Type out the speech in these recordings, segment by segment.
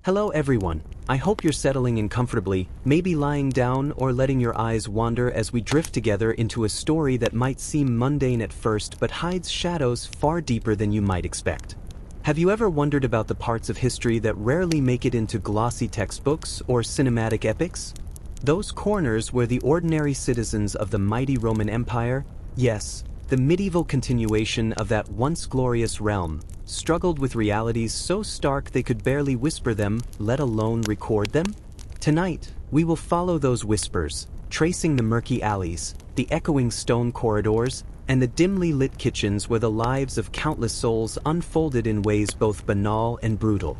Hello everyone, I hope you're settling in comfortably, maybe lying down or letting your eyes wander as we drift together into a story that might seem mundane at first but hides shadows far deeper than you might expect. Have you ever wondered about the parts of history that rarely make it into glossy textbooks or cinematic epics? Those corners where the ordinary citizens of the mighty Roman Empire, yes, the medieval continuation of that once glorious realm, struggled with realities so stark they could barely whisper them, let alone record them? Tonight, we will follow those whispers, tracing the murky alleys, the echoing stone corridors, and the dimly lit kitchens where the lives of countless souls unfolded in ways both banal and brutal.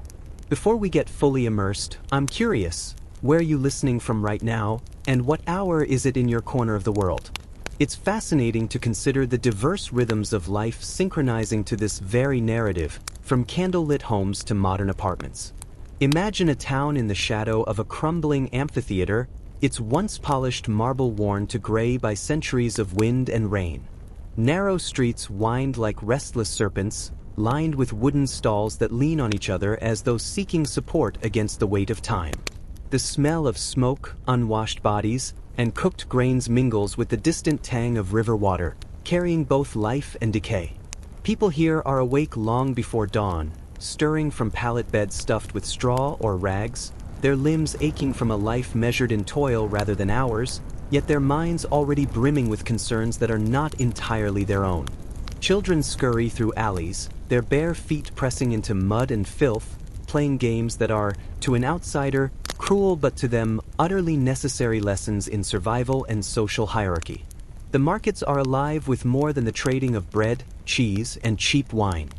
Before we get fully immersed, I'm curious, where are you listening from right now, and what hour is it in your corner of the world? It's fascinating to consider the diverse rhythms of life synchronizing to this very narrative, from candlelit homes to modern apartments. Imagine a town in the shadow of a crumbling amphitheater, its once polished marble worn to gray by centuries of wind and rain. Narrow streets wind like restless serpents, lined with wooden stalls that lean on each other as though seeking support against the weight of time. The smell of smoke, unwashed bodies, and cooked grains mingles with the distant tang of river water, carrying both life and decay. People here are awake long before dawn, stirring from pallet beds stuffed with straw or rags, their limbs aching from a life measured in toil rather than hours, yet their minds already brimming with concerns that are not entirely their own. Children scurry through alleys, their bare feet pressing into mud and filth, playing games that are, to an outsider, cruel but to them utterly necessary lessons in survival and social hierarchy. The markets are alive with more than the trading of bread, cheese, and cheap wine.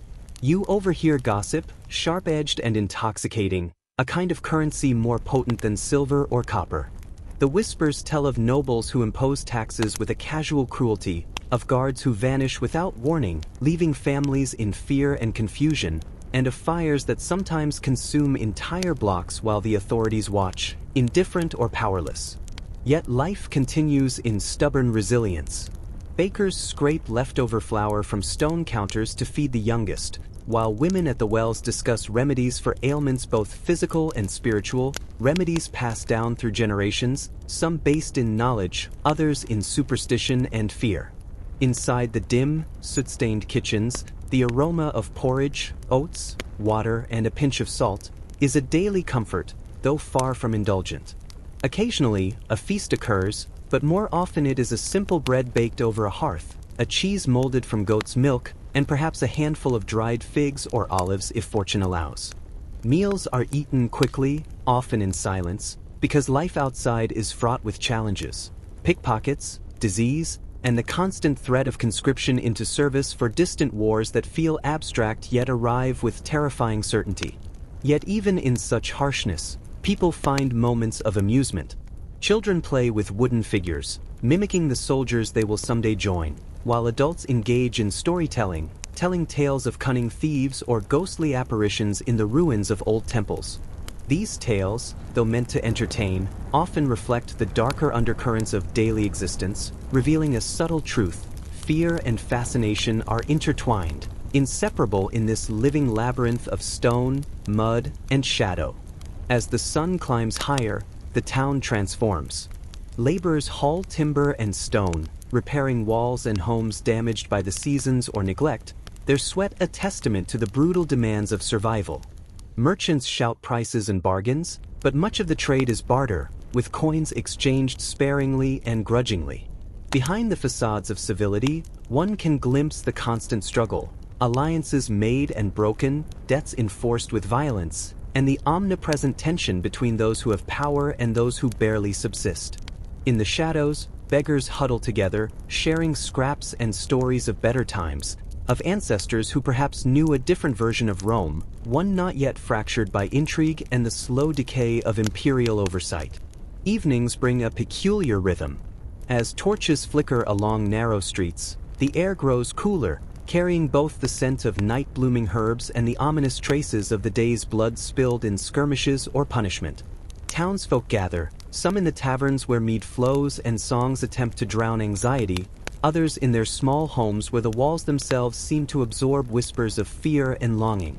You overhear gossip, sharp-edged and intoxicating, a kind of currency more potent than silver or copper. The whispers tell of nobles who impose taxes with a casual cruelty, of guards who vanish without warning, leaving families in fear and confusion, and of fires that sometimes consume entire blocks while the authorities watch, indifferent or powerless. Yet life continues in stubborn resilience. Bakers scrape leftover flour from stone counters to feed the youngest, while women at the wells discuss remedies for ailments both physical and spiritual, remedies passed down through generations, some based in knowledge, others in superstition and fear. Inside the dim, soot-stained kitchens, the aroma of porridge, oats, water, and a pinch of salt is a daily comfort, though far from indulgent. Occasionally, a feast occurs, but more often it is a simple bread baked over a hearth, a cheese molded from goat's milk, and perhaps a handful of dried figs or olives if fortune allows. Meals are eaten quickly, often in silence, because life outside is fraught with challenges: pickpockets, disease, and the constant threat of conscription into service for distant wars that feel abstract yet arrive with terrifying certainty. Yet even in such harshness, people find moments of amusement. Children play with wooden figures, mimicking the soldiers they will someday join, while adults engage in storytelling, telling tales of cunning thieves or ghostly apparitions in the ruins of old temples. These tales, though meant to entertain, often reflect the darker undercurrents of daily existence, revealing a subtle truth: fear and fascination are intertwined, inseparable in this living labyrinth of stone, mud, and shadow. As the sun climbs higher, the town transforms. Laborers haul timber and stone, repairing walls and homes damaged by the seasons or neglect, their sweat a testament to the brutal demands of survival. Merchants shout prices and bargains, but much of the trade is barter, with coins exchanged sparingly and grudgingly. Behind the facades of civility, one can glimpse the constant struggle: alliances made and broken, debts enforced with violence, and the omnipresent tension between those who have power and those who barely subsist. In the shadows, beggars huddle together, sharing scraps and stories of better times, of ancestors who perhaps knew a different version of Rome, one not yet fractured by intrigue and the slow decay of imperial oversight. Evenings bring a peculiar rhythm. As torches flicker along narrow streets, the air grows cooler, carrying both the scent of night-blooming herbs and the ominous traces of the day's blood spilled in skirmishes or punishment. Townsfolk gather, some in the taverns where mead flows and songs attempt to drown anxiety, others in their small homes where the walls themselves seem to absorb whispers of fear and longing.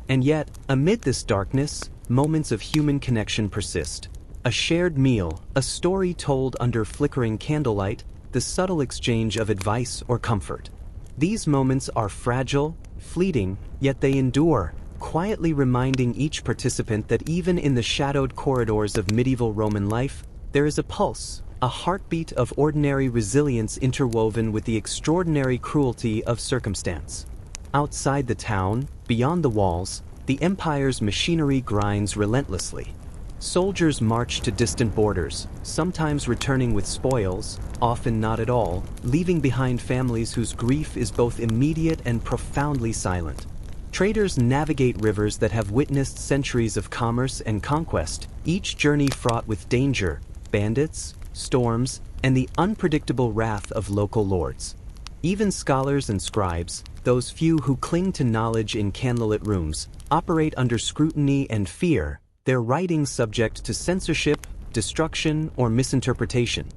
And yet, amid this darkness, moments of human connection persist. A shared meal, a story told under flickering candlelight, the subtle exchange of advice or comfort. These moments are fragile, fleeting, yet they endure, quietly reminding each participant that even in the shadowed corridors of medieval Roman life, there is a pulse, a heartbeat of ordinary resilience interwoven with the extraordinary cruelty of circumstance. Outside the town, beyond the walls, the empire's machinery grinds relentlessly. Soldiers march to distant borders, sometimes returning with spoils, often not at all, leaving behind families whose grief is both immediate and profoundly silent. Traders navigate rivers that have witnessed centuries of commerce and conquest, each journey fraught with danger, bandits, storms, and the unpredictable wrath of local lords. Even scholars and scribes, those few who cling to knowledge in candlelit rooms, operate under scrutiny and fear, their writings subject to censorship, destruction, or misinterpretation.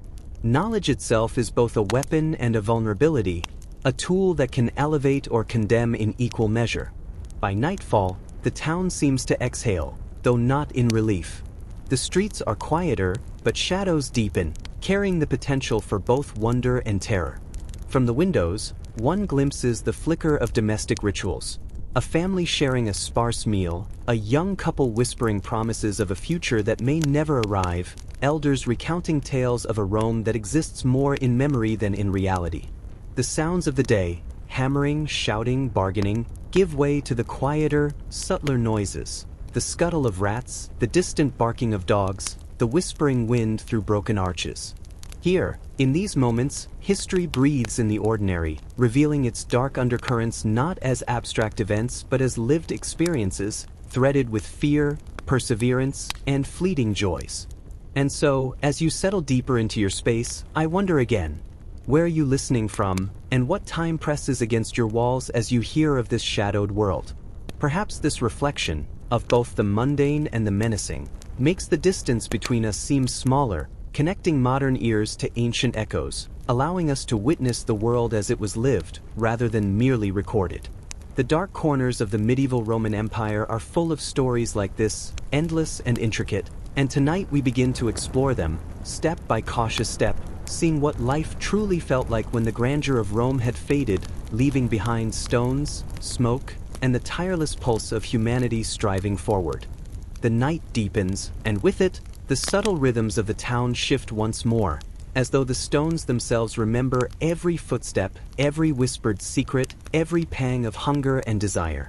Knowledge itself is both a weapon and a vulnerability, a tool that can elevate or condemn in equal measure. By nightfall, the town seems to exhale, though not in relief. The streets are quieter, but shadows deepen, carrying the potential for both wonder and terror. From the windows, one glimpses the flicker of domestic rituals. A family sharing a sparse meal, a young couple whispering promises of a future that may never arrive, elders recounting tales of a Rome that exists more in memory than in reality. The sounds of the day, hammering, shouting, bargaining, give way to the quieter, subtler noises. The scuttle of rats, the distant barking of dogs, the whispering wind through broken arches. Here, in these moments, history breathes in the ordinary, revealing its dark undercurrents not as abstract events but as lived experiences, threaded with fear, perseverance, and fleeting joys. And so, as you settle deeper into your space, I wonder again, where are you listening from, and what time presses against your walls as you hear of this shadowed world? Perhaps this reflection, of both the mundane and the menacing, makes the distance between us seem smaller, connecting modern ears to ancient echoes, allowing us to witness the world as it was lived, rather than merely recorded. The dark corners of the medieval Roman Empire are full of stories like this, endless and intricate, and tonight we begin to explore them, step by cautious step, seeing what life truly felt like when the grandeur of Rome had faded, leaving behind stones, smoke, and the tireless pulse of humanity striving forward. The night deepens, and with it, the subtle rhythms of the town shift once more, as though the stones themselves remember every footstep, every whispered secret, every pang of hunger and desire.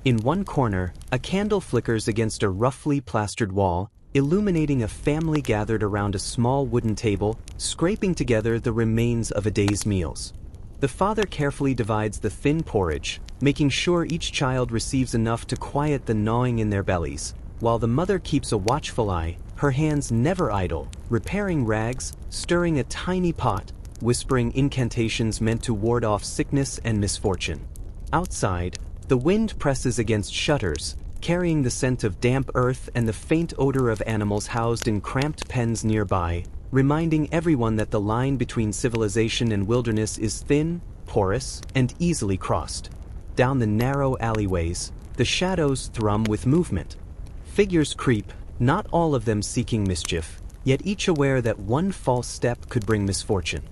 In one corner, a candle flickers against a roughly plastered wall, illuminating a family gathered around a small wooden table, scraping together the remains of a day's meals. The father carefully divides the thin porridge, making sure each child receives enough to quiet the gnawing in their bellies, while the mother keeps a watchful eye, her hands never idle, repairing rags, stirring a tiny pot, whispering incantations meant to ward off sickness and misfortune. Outside, the wind presses against shutters, carrying the scent of damp earth and the faint odor of animals housed in cramped pens nearby, reminding everyone that the line between civilization and wilderness is thin, porous, and easily crossed. Down the narrow alleyways, the shadows thrum with movement. Figures creep, not all of them seeking mischief, yet each aware that one false step could bring misfortune.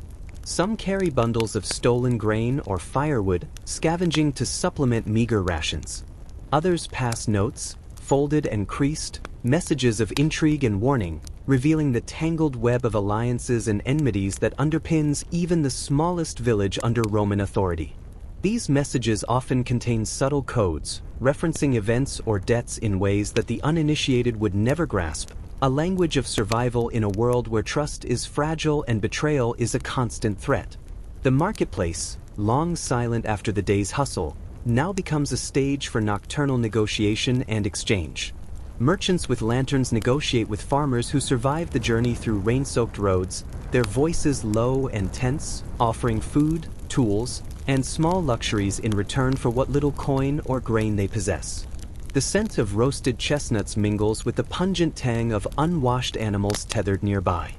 Some carry bundles of stolen grain or firewood, scavenging to supplement meager rations. Others pass notes, folded and creased, messages of intrigue and warning, revealing the tangled web of alliances and enmities that underpins even the smallest village under Roman authority. These messages often contain subtle codes, referencing events or debts in ways that the uninitiated would never grasp, a language of survival in a world where trust is fragile and betrayal is a constant threat. The marketplace, long silent after the day's hustle, now becomes a stage for nocturnal negotiation and exchange. Merchants with lanterns negotiate with farmers who survive the journey through rain-soaked roads, their voices low and tense, offering food, tools, and small luxuries in return for what little coin or grain they possess. The scent of roasted chestnuts mingles with the pungent tang of unwashed animals tethered nearby.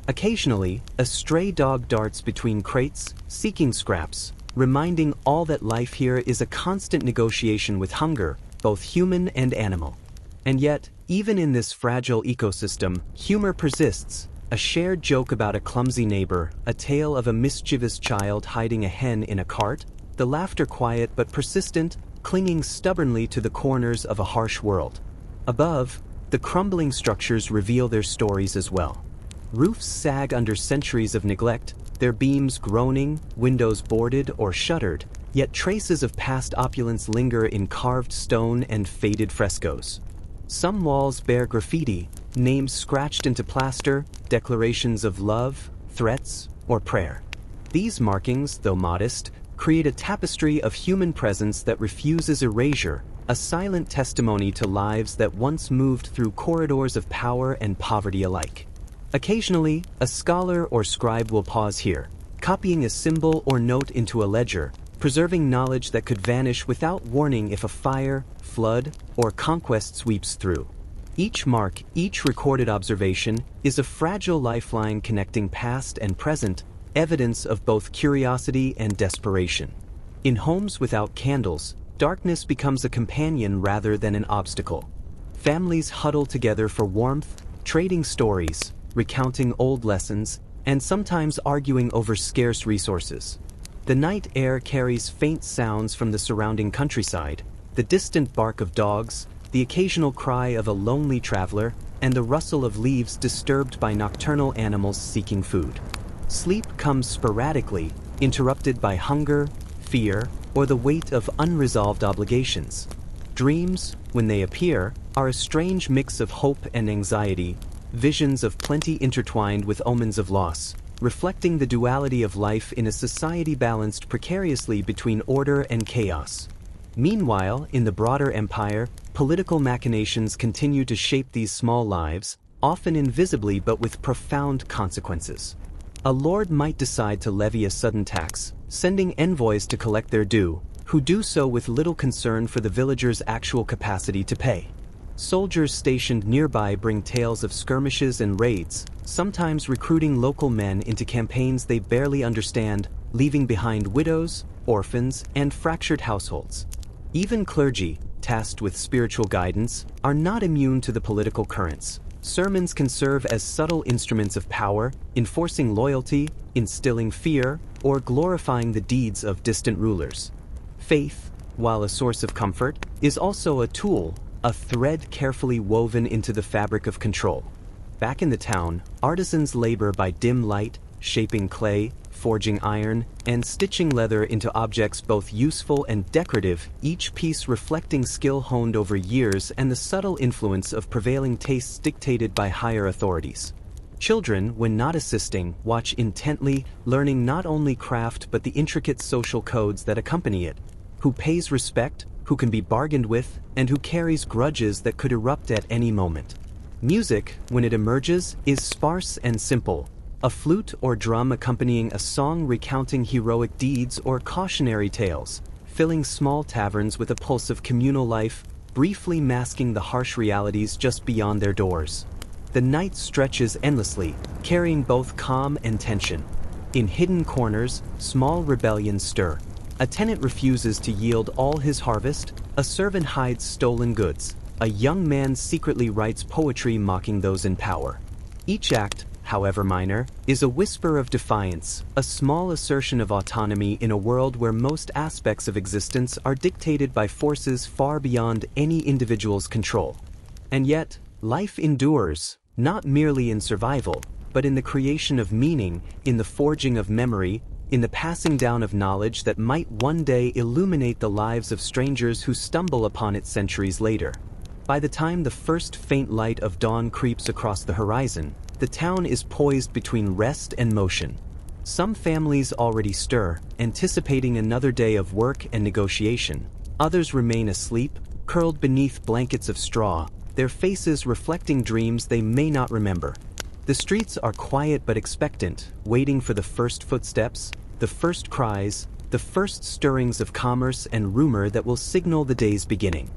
Occasionally, a stray dog darts between crates, seeking scraps, reminding all that life here is a constant negotiation with hunger, both human and animal. And yet, even in this fragile ecosystem, humor persists. A shared joke about a clumsy neighbor, a tale of a mischievous child hiding a hen in a cart, the laughter quiet but persistent, clinging stubbornly to the corners of a harsh world. Above, the crumbling structures reveal their stories as well. Roofs sag under centuries of neglect, their beams groaning, windows boarded or shuttered, yet traces of past opulence linger in carved stone and faded frescoes. Some walls bear graffiti, names scratched into plaster, declarations of love, threats, or prayer. These markings, though modest, create a tapestry of human presence that refuses erasure, a silent testimony to lives that once moved through corridors of power and poverty alike. Occasionally, a scholar or scribe will pause here, copying a symbol or note into a ledger, preserving knowledge that could vanish without warning if a fire, flood, or conquest sweeps through. Each mark, each recorded observation, is a fragile lifeline connecting past and present, evidence of both curiosity and desperation. In homes without candles, darkness becomes a companion rather than an obstacle. Families huddle together for warmth, trading stories, recounting old lessons, and sometimes arguing over scarce resources. The night air carries faint sounds from the surrounding countryside, the distant bark of dogs, the occasional cry of a lonely traveler, and the rustle of leaves disturbed by nocturnal animals seeking food. Sleep comes sporadically, interrupted by hunger, fear, or the weight of unresolved obligations. Dreams, when they appear, are a strange mix of hope and anxiety, visions of plenty intertwined with omens of loss, reflecting the duality of life in a society balanced precariously between order and chaos. Meanwhile, in the broader empire, political machinations continue to shape these small lives, often invisibly but with profound consequences. A lord might decide to levy a sudden tax, sending envoys to collect their due, who do so with little concern for the villagers' actual capacity to pay. Soldiers stationed nearby bring tales of skirmishes and raids, sometimes recruiting local men into campaigns they barely understand, leaving behind widows, orphans, and fractured households. Even clergy, tasked with spiritual guidance, are not immune to the political currents. Sermons can serve as subtle instruments of power, enforcing loyalty, instilling fear, or glorifying the deeds of distant rulers. Faith, while a source of comfort, is also a tool, a thread carefully woven into the fabric of control. Back in the town, artisans labor by dim light, shaping clay, forging iron, and stitching leather into objects both useful and decorative, each piece reflecting skill honed over years and the subtle influence of prevailing tastes dictated by higher authorities. Children, when not assisting, watch intently, learning not only craft but the intricate social codes that accompany it. Who pays respect, who can be bargained with, and who carries grudges that could erupt at any moment. Music, when it emerges, is sparse and simple. A flute or drum accompanying a song recounting heroic deeds or cautionary tales, filling small taverns with a pulse of communal life, briefly masking the harsh realities just beyond their doors. The night stretches endlessly, carrying both calm and tension. In hidden corners, small rebellions stir. A tenant refuses to yield all his harvest, a servant hides stolen goods, a young man secretly writes poetry mocking those in power. Each act, however minor, is a whisper of defiance, a small assertion of autonomy in a world where most aspects of existence are dictated by forces far beyond any individual's control. And yet, life endures, not merely in survival, but in the creation of meaning, in the forging of memory, in the passing down of knowledge that might one day illuminate the lives of strangers who stumble upon it centuries later. By the time the first faint light of dawn creeps across the horizon, the town is poised between rest and motion. Some families already stir, anticipating another day of work and negotiation. Others remain asleep, curled beneath blankets of straw, their faces reflecting dreams they may not remember. The streets are quiet but expectant, waiting for the first footsteps, the first cries, the first stirrings of commerce and rumor that will signal the day's beginning.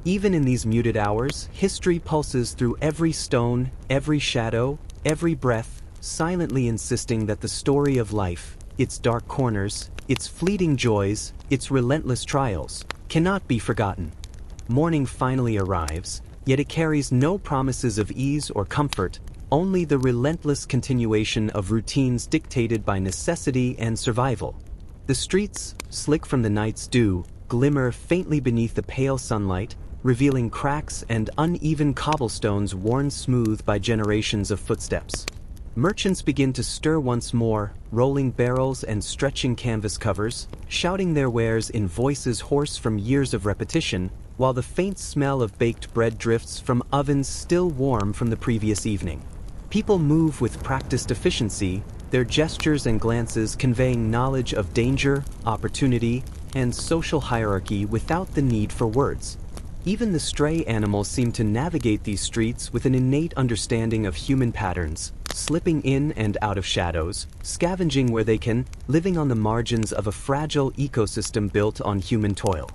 Even in these muted hours, history pulses through every stone, every shadow, every breath, silently insisting that the story of life, its dark corners, its fleeting joys, its relentless trials, cannot be forgotten. Morning finally arrives, yet it carries no promises of ease or comfort, only the relentless continuation of routines dictated by necessity and survival. The streets, slick from the night's dew, glimmer faintly beneath the pale sunlight, revealing cracks and uneven cobblestones worn smooth by generations of footsteps. Merchants begin to stir once more, rolling barrels and stretching canvas covers, shouting their wares in voices hoarse from years of repetition, while the faint smell of baked bread drifts from ovens still warm from the previous evening. People move with practiced efficiency, their gestures and glances conveying knowledge of danger, opportunity, and social hierarchy without the need for words. Even the stray animals seem to navigate these streets with an innate understanding of human patterns, slipping in and out of shadows, scavenging where they can, living on the margins of a fragile ecosystem built on human toil.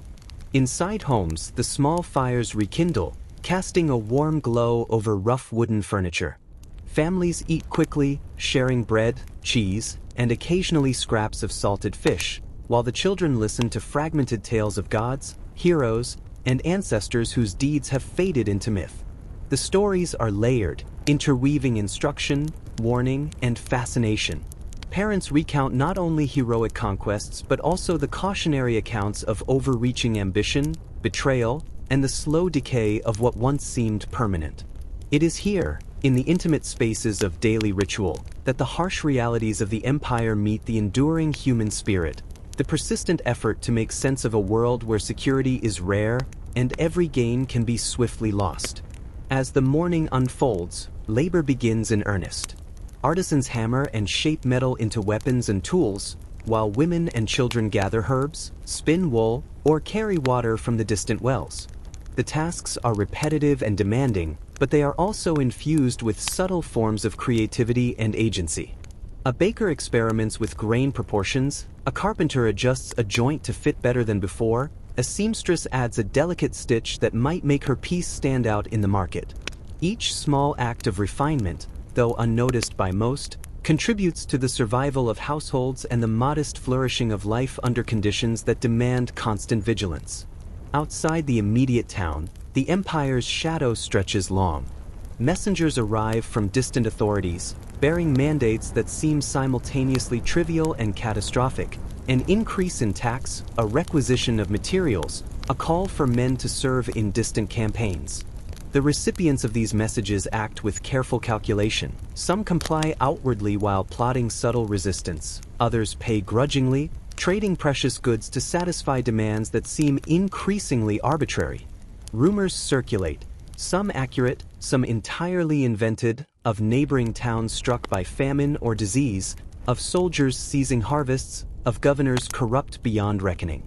Inside homes, the small fires rekindle, casting a warm glow over rough wooden furniture. Families eat quickly, sharing bread, cheese, and occasionally scraps of salted fish, while the children listen to fragmented tales of gods, heroes, and ancestors whose deeds have faded into myth. The stories are layered, interweaving instruction, warning, and fascination. Parents recount not only heroic conquests but also the cautionary accounts of overreaching ambition, betrayal, and the slow decay of what once seemed permanent. It is here, in the intimate spaces of daily ritual, that the harsh realities of the empire meet the enduring human spirit, the persistent effort to make sense of a world where security is rare and every gain can be swiftly lost. As the morning unfolds, labor begins in earnest. Artisans hammer and shape metal into weapons and tools, while women and children gather herbs, spin wool, or carry water from the distant wells. The tasks are repetitive and demanding, but they are also infused with subtle forms of creativity and agency. A baker experiments with grain proportions, a carpenter adjusts a joint to fit better than before, a seamstress adds a delicate stitch that might make her piece stand out in the market. Each small act of refinement, though unnoticed by most, contributes to the survival of households and the modest flourishing of life under conditions that demand constant vigilance. Outside the immediate town, the empire's shadow stretches long. Messengers arrive from distant authorities, bearing mandates that seem simultaneously trivial and catastrophic: an increase in tax, a requisition of materials, a call for men to serve in distant campaigns. The recipients of these messages act with careful calculation. Some comply outwardly while plotting subtle resistance. Others pay grudgingly, trading precious goods to satisfy demands that seem increasingly arbitrary. Rumors circulate, some accurate, some entirely invented, of neighboring towns struck by famine or disease, of soldiers seizing harvests, of governors corrupt beyond reckoning.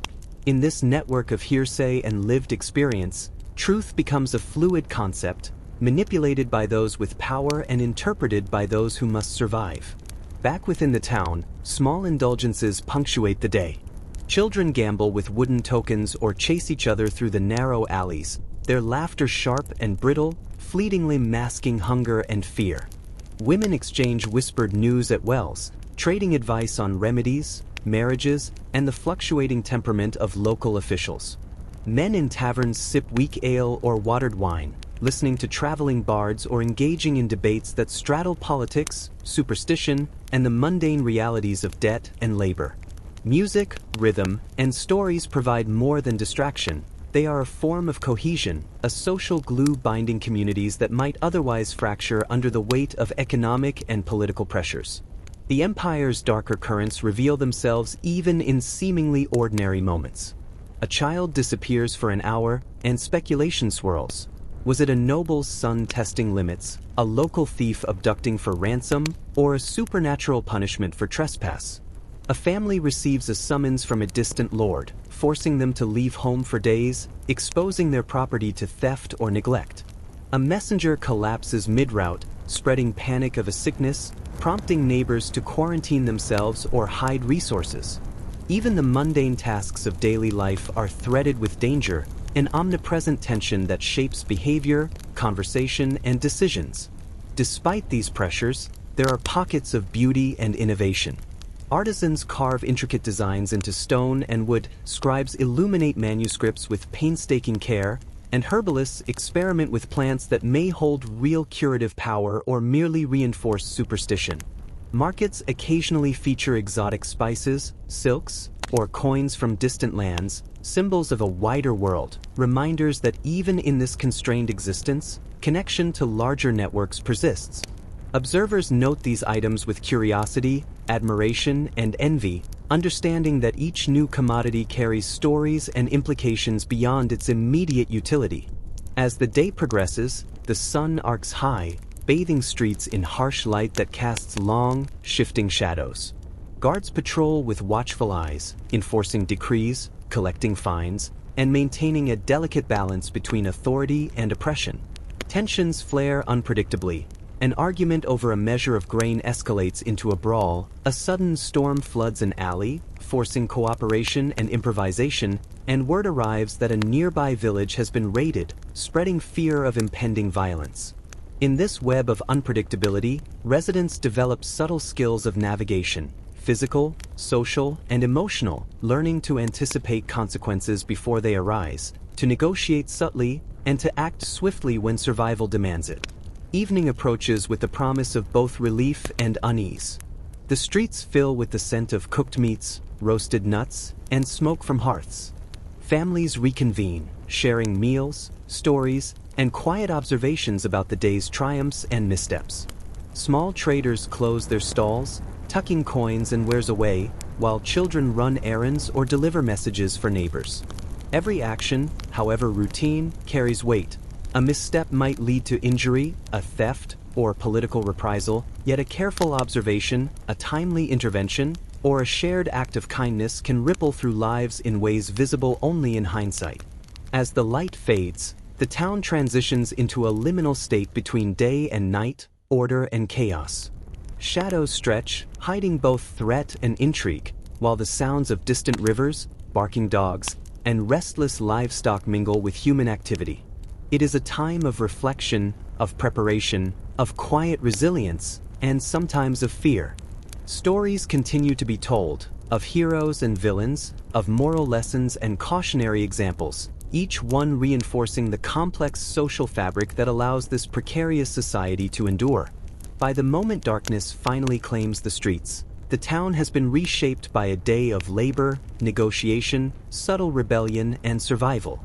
In this network of hearsay and lived experience, truth becomes a fluid concept, manipulated by those with power and interpreted by those who must survive. Back within the town, small indulgences punctuate the day. Children gamble with wooden tokens or chase each other through the narrow alleys, their laughter sharp and brittle, fleetingly masking hunger and fear. Women exchange whispered news at wells, trading advice on remedies, marriages, and the fluctuating temperament of local officials. Men in taverns sip weak ale or watered wine, listening to traveling bards or engaging in debates that straddle politics, superstition, and the mundane realities of debt and labor. Music, rhythm, and stories provide more than distraction. They are a form of cohesion, a social glue binding communities that might otherwise fracture under the weight of economic and political pressures. The empire's darker currents reveal themselves even in seemingly ordinary moments. A child disappears for an hour, and speculation swirls. Was it a noble's son testing limits, a local thief abducting for ransom, or a supernatural punishment for trespass? A family receives a summons from a distant lord, forcing them to leave home for days, exposing their property to theft or neglect. A messenger collapses mid-route, spreading panic of a sickness, prompting neighbors to quarantine themselves or hide resources. Even the mundane tasks of daily life are threaded with danger, an omnipresent tension that shapes behavior, conversation, and decisions. Despite these pressures, there are pockets of beauty and innovation. Artisans carve intricate designs into stone and wood, scribes illuminate manuscripts with painstaking care, and herbalists experiment with plants that may hold real curative power or merely reinforce superstition. Markets occasionally feature exotic spices, silks, or coins from distant lands, symbols of a wider world, reminders that even in this constrained existence, connection to larger networks persists. Observers note these items with curiosity, admiration, and envy, understanding that each new commodity carries stories and implications beyond its immediate utility. As the day progresses, the sun arcs high, bathing streets in harsh light that casts long, shifting shadows. Guards patrol with watchful eyes, enforcing decrees, collecting fines, and maintaining a delicate balance between authority and oppression. Tensions flare unpredictably. An argument over a measure of grain escalates into a brawl, a sudden storm floods an alley, forcing cooperation and improvisation, and word arrives that a nearby village has been raided, spreading fear of impending violence. In this web of unpredictability, residents develop subtle skills of navigation, physical, social, and emotional, learning to anticipate consequences before they arise, to negotiate subtly, and to act swiftly when survival demands it. Evening approaches with the promise of both relief and unease. The streets fill with the scent of cooked meats, roasted nuts, and smoke from hearths. Families reconvene, sharing meals, stories, and quiet observations about the day's triumphs and missteps. Small traders close their stalls, tucking coins and wares away, while children run errands or deliver messages for neighbors. Every action, however routine, carries weight. A misstep might lead to injury, a theft, or political reprisal, yet a careful observation, a timely intervention, or a shared act of kindness can ripple through lives in ways visible only in hindsight. As the light fades, the town transitions into a liminal state between day and night, order and chaos. Shadows stretch, hiding both threat and intrigue, while the sounds of distant rivers, barking dogs, and restless livestock mingle with human activity. It is a time of reflection, of preparation, of quiet resilience, and sometimes of fear. Stories continue to be told, of heroes and villains, of moral lessons and cautionary examples, each one reinforcing the complex social fabric that allows this precarious society to endure. By the moment darkness finally claims the streets, the town has been reshaped by a day of labor, negotiation, subtle rebellion, and survival.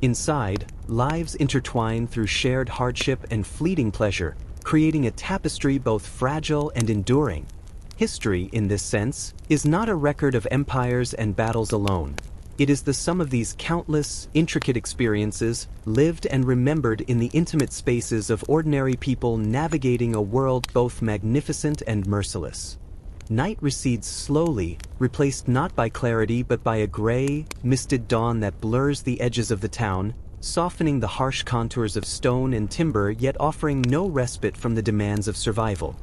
Inside, lives intertwine through shared hardship and fleeting pleasure, creating a tapestry both fragile and enduring. History, in this sense, is not a record of empires and battles alone. It is the sum of these countless, intricate experiences, lived and remembered in the intimate spaces of ordinary people navigating a world both magnificent and merciless. Night recedes slowly, replaced not by clarity but by a gray, misted dawn that blurs the edges of the town, softening the harsh contours of stone and timber yet offering no respite from the demands of survival.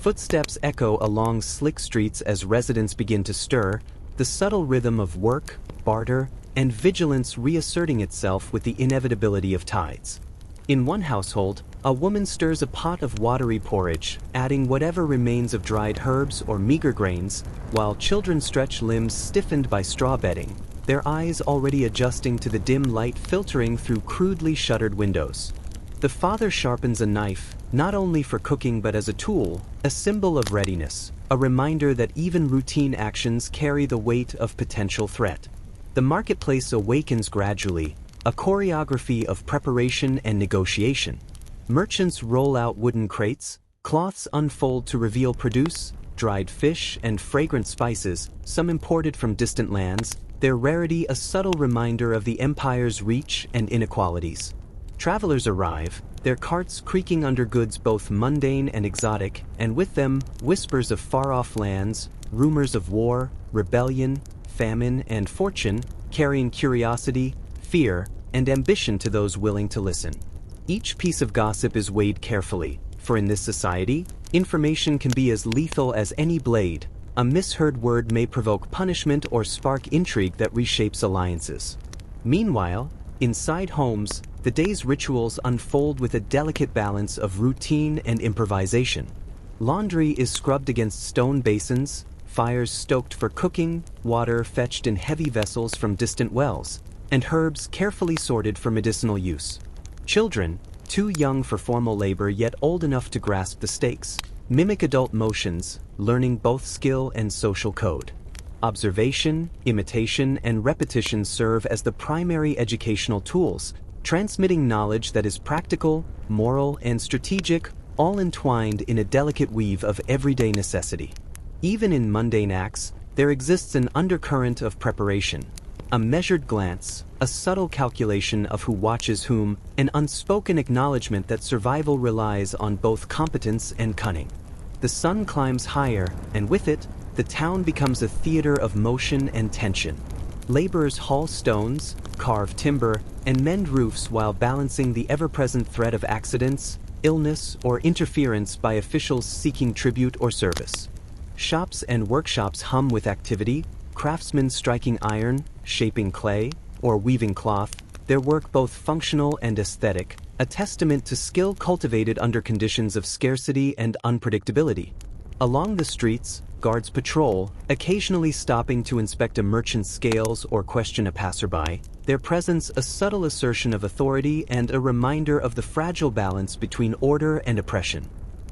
Footsteps echo along slick streets as residents begin to stir, the subtle rhythm of work, barter, and vigilance reasserting itself with the inevitability of tides. In one household, a woman stirs a pot of watery porridge, adding whatever remains of dried herbs or meager grains, while children stretch limbs stiffened by straw bedding, their eyes already adjusting to the dim light filtering through crudely shuttered windows. The father sharpens a knife, not only for cooking but as a tool, a symbol of readiness, a reminder that even routine actions carry the weight of potential threat. The marketplace awakens gradually, a choreography of preparation and negotiation. Merchants roll out wooden crates, cloths unfold to reveal produce, dried fish and fragrant spices, some imported from distant lands, their rarity a subtle reminder of the empire's reach and inequalities. Travelers arrive, their carts creaking under goods both mundane and exotic, and with them whispers of far-off lands, rumors of war, rebellion, famine, and fortune, carrying curiosity, fear, and ambition to those willing to listen. Each piece of gossip is weighed carefully, for in this society, information can be as lethal as any blade. A misheard word may provoke punishment or spark intrigue that reshapes alliances. Meanwhile, inside homes, the day's rituals unfold with a delicate balance of routine and improvisation. Laundry is scrubbed against stone basins, fires stoked for cooking, water fetched in heavy vessels from distant wells, and herbs carefully sorted for medicinal use. Children, too young for formal labor yet old enough to grasp the stakes, mimic adult motions, learning both skill and social code. Observation, imitation, and repetition serve as the primary educational tools, transmitting knowledge that is practical, moral, and strategic, all entwined in a delicate weave of everyday necessity. Even in mundane acts, there exists an undercurrent of preparation. A measured glance, a subtle calculation of who watches whom, an unspoken acknowledgement that survival relies on both competence and cunning. The sun climbs higher, and with it, the town becomes a theater of motion and tension. Laborers haul stones, carve timber, and mend roofs while balancing the ever-present threat of accidents, illness, or interference by officials seeking tribute or service. Shops and workshops hum with activity, craftsmen striking iron, shaping clay, or weaving cloth, their work both functional and aesthetic, a testament to skill cultivated under conditions of scarcity and unpredictability. Along the streets, guards patrol, occasionally stopping to inspect a merchant's scales or question a passerby, their presence a subtle assertion of authority and a reminder of the fragile balance between order and oppression.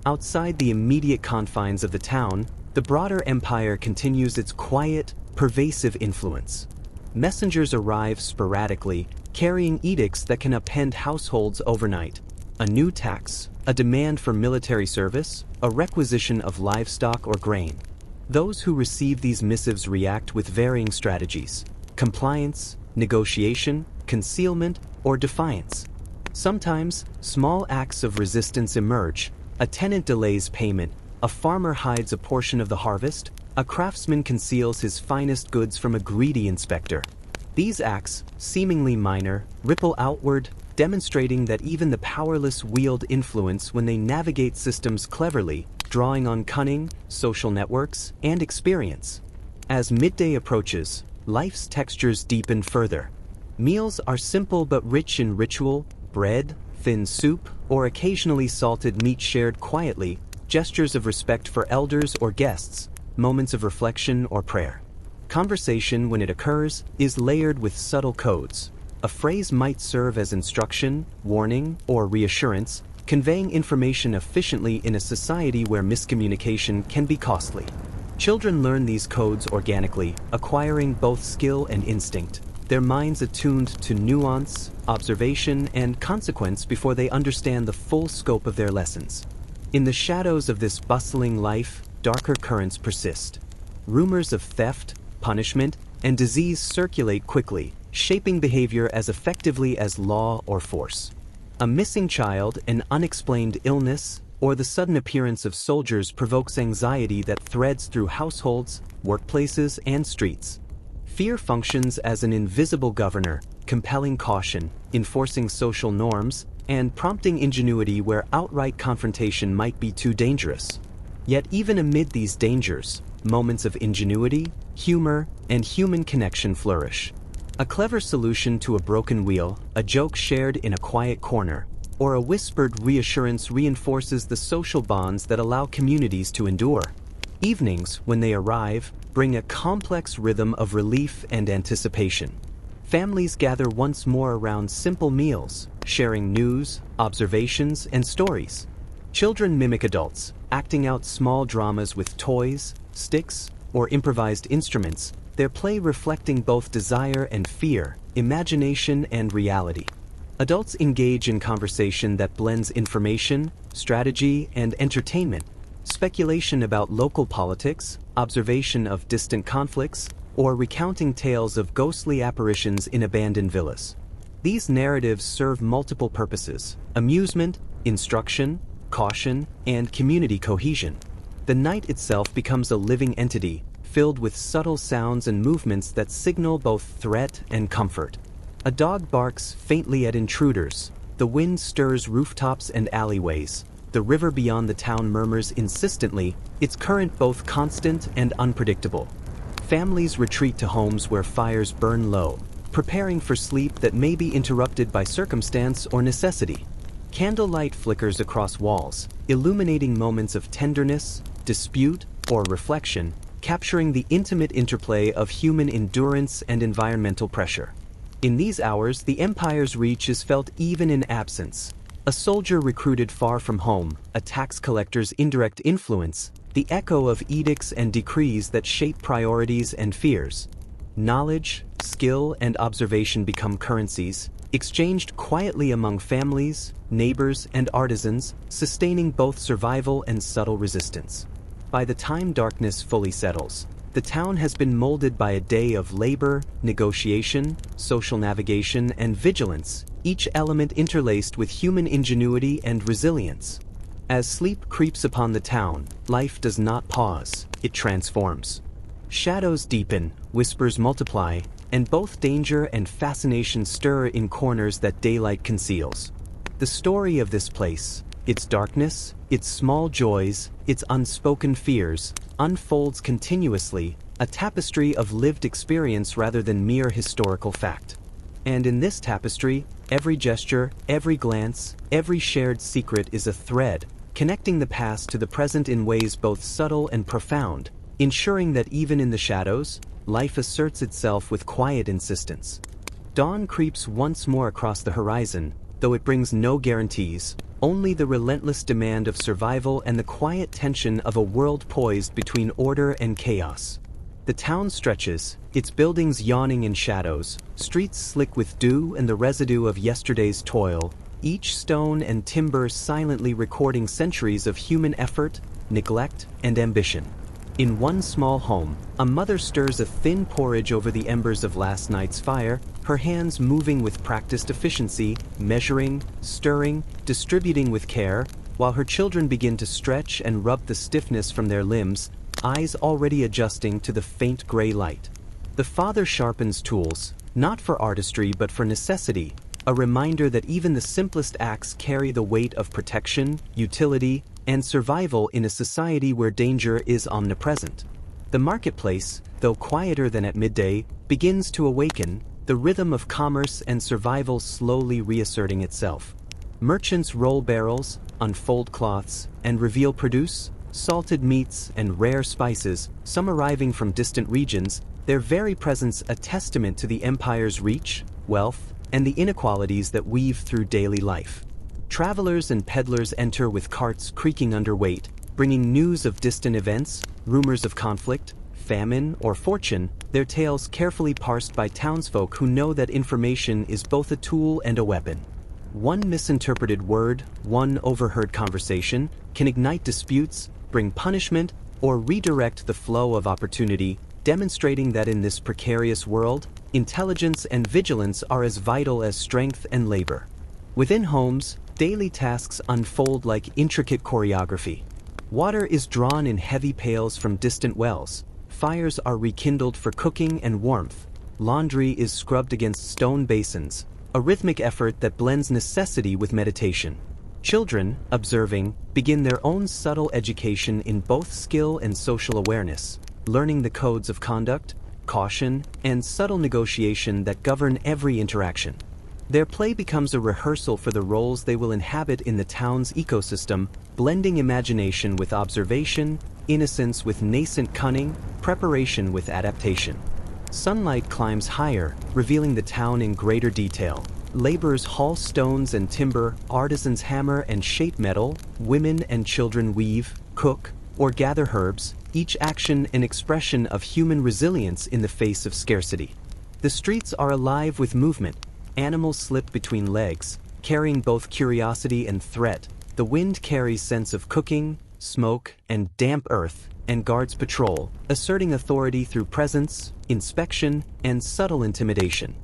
Outside the immediate confines of the town, the broader empire continues its quiet, pervasive influence. Messengers arrive sporadically, carrying edicts that can upend households overnight. A new tax, a demand for military service, a requisition of livestock or grain. Those who receive these missives react with varying strategies: compliance, negotiation, concealment, or defiance. Sometimes, small acts of resistance emerge. A tenant delays payment, a farmer hides a portion of the harvest, a craftsman conceals his finest goods from a greedy inspector. These acts, seemingly minor, ripple outward, demonstrating that even the powerless wield influence when they navigate systems cleverly, drawing on cunning, social networks, and experience. As midday approaches, life's textures deepen further. Meals are simple but rich in ritual: bread, thin soup, or occasionally salted meat shared quietly, gestures of respect for elders or guests, moments of reflection or prayer. Conversation, when it occurs, is layered with subtle codes. A phrase might serve as instruction, warning, or reassurance, conveying information efficiently in a society where miscommunication can be costly. Children learn these codes organically, acquiring both skill and instinct, their minds attuned to nuance, observation, and consequence before they understand the full scope of their lessons. In the shadows of this bustling life, darker currents persist. Rumors of theft, punishment, and disease circulate quickly, shaping behavior as effectively as law or force. A missing child, an unexplained illness, or the sudden appearance of soldiers provokes anxiety that threads through households, workplaces, and streets. Fear functions as an invisible governor, compelling caution, enforcing social norms, and prompting ingenuity where outright confrontation might be too dangerous. Yet even amid these dangers, moments of ingenuity, humor, and human connection flourish. A clever solution to a broken wheel, a joke shared in a quiet corner, or a whispered reassurance reinforces the social bonds that allow communities to endure. Evenings, when they arrive, bring a complex rhythm of relief and anticipation. Families gather once more around simple meals, sharing news, observations, and stories. Children mimic adults, acting out small dramas with toys, sticks, or improvised instruments, their play reflecting both desire and fear, imagination and reality. Adults engage in conversation that blends information, strategy, and entertainment, speculation about local politics, observation of distant conflicts, or recounting tales of ghostly apparitions in abandoned villas. These narratives serve multiple purposes: amusement, instruction, caution, and community cohesion. The night itself becomes a living entity, filled with subtle sounds and movements that signal both threat and comfort. A dog barks faintly at intruders, the wind stirs rooftops and alleyways, the river beyond the town murmurs insistently, its current both constant and unpredictable. Families retreat to homes where fires burn low, preparing for sleep that may be interrupted by circumstance or necessity. Candlelight flickers across walls, illuminating moments of tenderness, dispute, or reflection, capturing the intimate interplay of human endurance and environmental pressure. In these hours, the empire's reach is felt even in absence. A soldier recruited far from home, a tax collector's indirect influence, the echo of edicts and decrees that shape priorities and fears. Knowledge, skill, and observation become currencies, exchanged quietly among families, neighbors, and artisans, sustaining both survival and subtle resistance. By the time darkness fully settles, the town has been molded by a day of labor, negotiation, social navigation, and vigilance, each element interlaced with human ingenuity and resilience. As sleep creeps upon the town, life does not pause, it transforms. Shadows deepen, whispers multiply, and both danger and fascination stir in corners that daylight conceals. The story of this place, its darkness, its small joys, its unspoken fears, unfolds continuously, a tapestry of lived experience rather than mere historical fact. And in this tapestry, every gesture, every glance, every shared secret is a thread, connecting the past to the present in ways both subtle and profound, ensuring that even in the shadows, life asserts itself with quiet insistence. Dawn creeps once more across the horizon, though it brings no guarantees, only the relentless demand of survival and the quiet tension of a world poised between order and chaos. The town stretches, its buildings yawning in shadows, streets slick with dew and the residue of yesterday's toil, each stone and timber silently recording centuries of human effort, neglect, and ambition. In one small home, a mother stirs a thin porridge over the embers of last night's fire, her hands moving with practiced efficiency, measuring, stirring, distributing with care, while her children begin to stretch and rub the stiffness from their limbs, eyes already adjusting to the faint gray light. The father sharpens tools, not for artistry but for necessity, a reminder that even the simplest acts carry the weight of protection, utility, and survival in a society where danger is omnipresent. The marketplace, though quieter than at midday, begins to awaken, the rhythm of commerce and survival slowly reasserting itself. Merchants roll barrels, unfold cloths, and reveal produce, salted meats, and rare spices, some arriving from distant regions, their very presence a testament to the empire's reach, wealth, and the inequalities that weave through daily life. Travelers and peddlers enter with carts creaking under weight, bringing news of distant events, rumors of conflict, famine, or fortune, their tales carefully parsed by townsfolk who know that information is both a tool and a weapon. One misinterpreted word, one overheard conversation, can ignite disputes, bring punishment, or redirect the flow of opportunity, demonstrating that in this precarious world, intelligence and vigilance are as vital as strength and labor. Within homes, daily tasks unfold like intricate choreography. Water is drawn in heavy pails from distant wells, fires are rekindled for cooking and warmth, laundry is scrubbed against stone basins, a rhythmic effort that blends necessity with meditation. Children, observing, begin their own subtle education in both skill and social awareness, learning the codes of conduct, caution, and subtle negotiation that govern every interaction. Their play becomes a rehearsal for the roles they will inhabit in the town's ecosystem, blending imagination with observation, innocence with nascent cunning, preparation with adaptation. Sunlight climbs higher, revealing the town in greater detail. Laborers haul stones and timber, artisans hammer and shape metal, women and children weave, cook, or gather herbs, each action an expression of human resilience in the face of scarcity. The streets are alive with movement. Animals slip between legs, carrying both curiosity and threat. The wind carries sense of cooking, smoke, and damp earth, and guards patrol, asserting authority through presence, inspection, and subtle intimidation.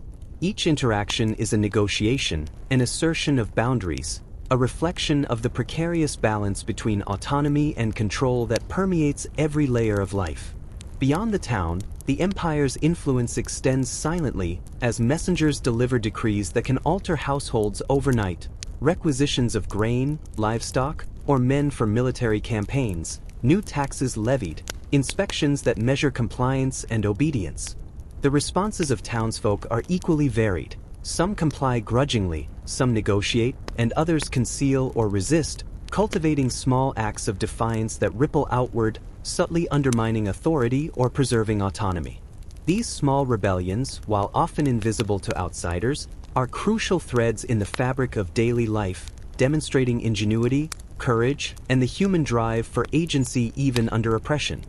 Each interaction is a negotiation, an assertion of boundaries, a reflection of the precarious balance between autonomy and control that permeates every layer of life. Beyond the town, the empire's influence extends silently as messengers deliver decrees that can alter households overnight, requisitions of grain, livestock, or men for military campaigns, new taxes levied, inspections that measure compliance and obedience. The responses of townsfolk are equally varied. Some comply grudgingly, some negotiate, and others conceal or resist, cultivating small acts of defiance that ripple outward, subtly undermining authority or preserving autonomy. These small rebellions, while often invisible to outsiders, are crucial threads in the fabric of daily life, demonstrating ingenuity, courage, and the human drive for agency even under oppression.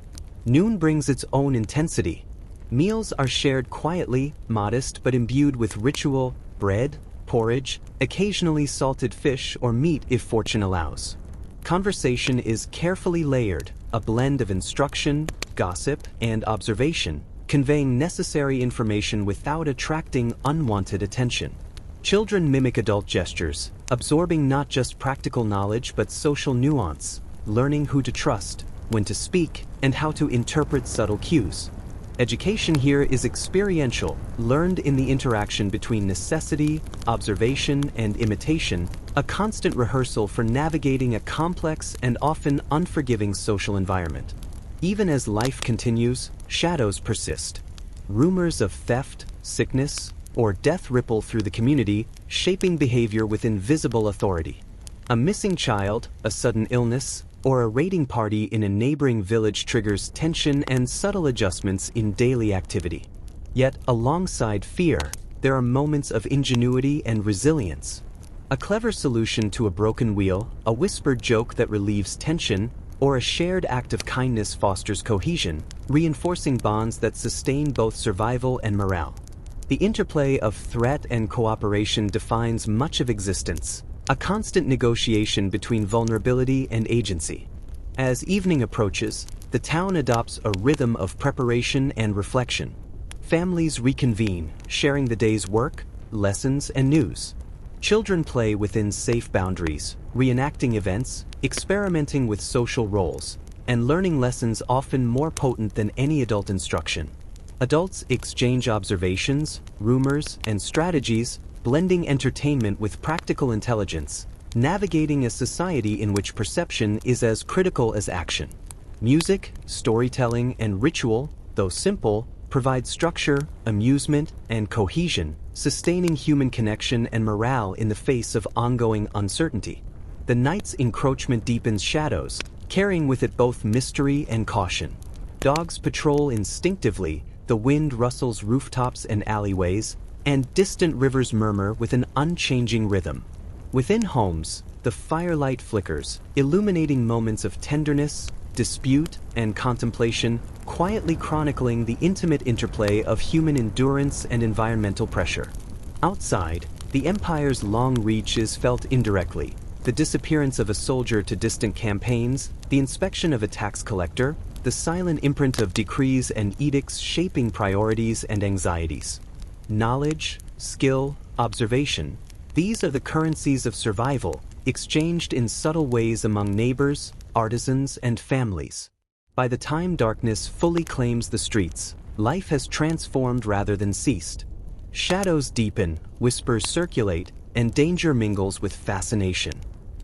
Noon brings its own intensity. Meals are shared quietly, modest but imbued with ritual, bread, porridge, occasionally salted fish or meat if fortune allows. Conversation is carefully layered, a blend of instruction, gossip, and observation, conveying necessary information without attracting unwanted attention. Children mimic adult gestures, absorbing not just practical knowledge but social nuance, learning who to trust, when to speak, and how to interpret subtle cues. Education here is experiential, learned in the interaction between necessity, observation, and imitation, a constant rehearsal for navigating a complex and often unforgiving social environment. Even as life continues, shadows persist. Rumors of theft, sickness, or death ripple through the community, shaping behavior with invisible authority. A missing child, a sudden illness, or a raiding party in a neighboring village triggers tension and subtle adjustments in daily activity. Yet, alongside fear, there are moments of ingenuity and resilience. A clever solution to a broken wheel, a whispered joke that relieves tension, or a shared act of kindness fosters cohesion, reinforcing bonds that sustain both survival and morale. The interplay of threat and cooperation defines much of existence, a constant negotiation between vulnerability and agency. As evening approaches, the town adopts a rhythm of preparation and reflection. Families reconvene, sharing the day's work, lessons, and news. Children play within safe boundaries, reenacting events, experimenting with social roles, and learning lessons often more potent than any adult instruction. Adults exchange observations, rumors, and strategies, blending entertainment with practical intelligence, navigating a society in which perception is as critical as action. Music, storytelling, and ritual, though simple, provide structure, amusement, and cohesion, sustaining human connection and morale in the face of ongoing uncertainty. The night's encroachment deepens shadows, carrying with it both mystery and caution. Dogs patrol instinctively, the wind rustles rooftops and alleyways, and distant rivers murmur with an unchanging rhythm. Within homes, the firelight flickers, illuminating moments of tenderness, dispute, and contemplation, quietly chronicling the intimate interplay of human endurance and environmental pressure. Outside, the Empire's long reach is felt indirectly. The disappearance of a soldier to distant campaigns, the inspection of a tax collector, the silent imprint of decrees and edicts shaping priorities and anxieties. Knowledge, skill, observation, these are the currencies of survival, exchanged in subtle ways among neighbors, artisans, and families. By the time darkness fully claims the streets, life has transformed rather than ceased. Shadows deepen, whispers circulate, and danger mingles with fascination.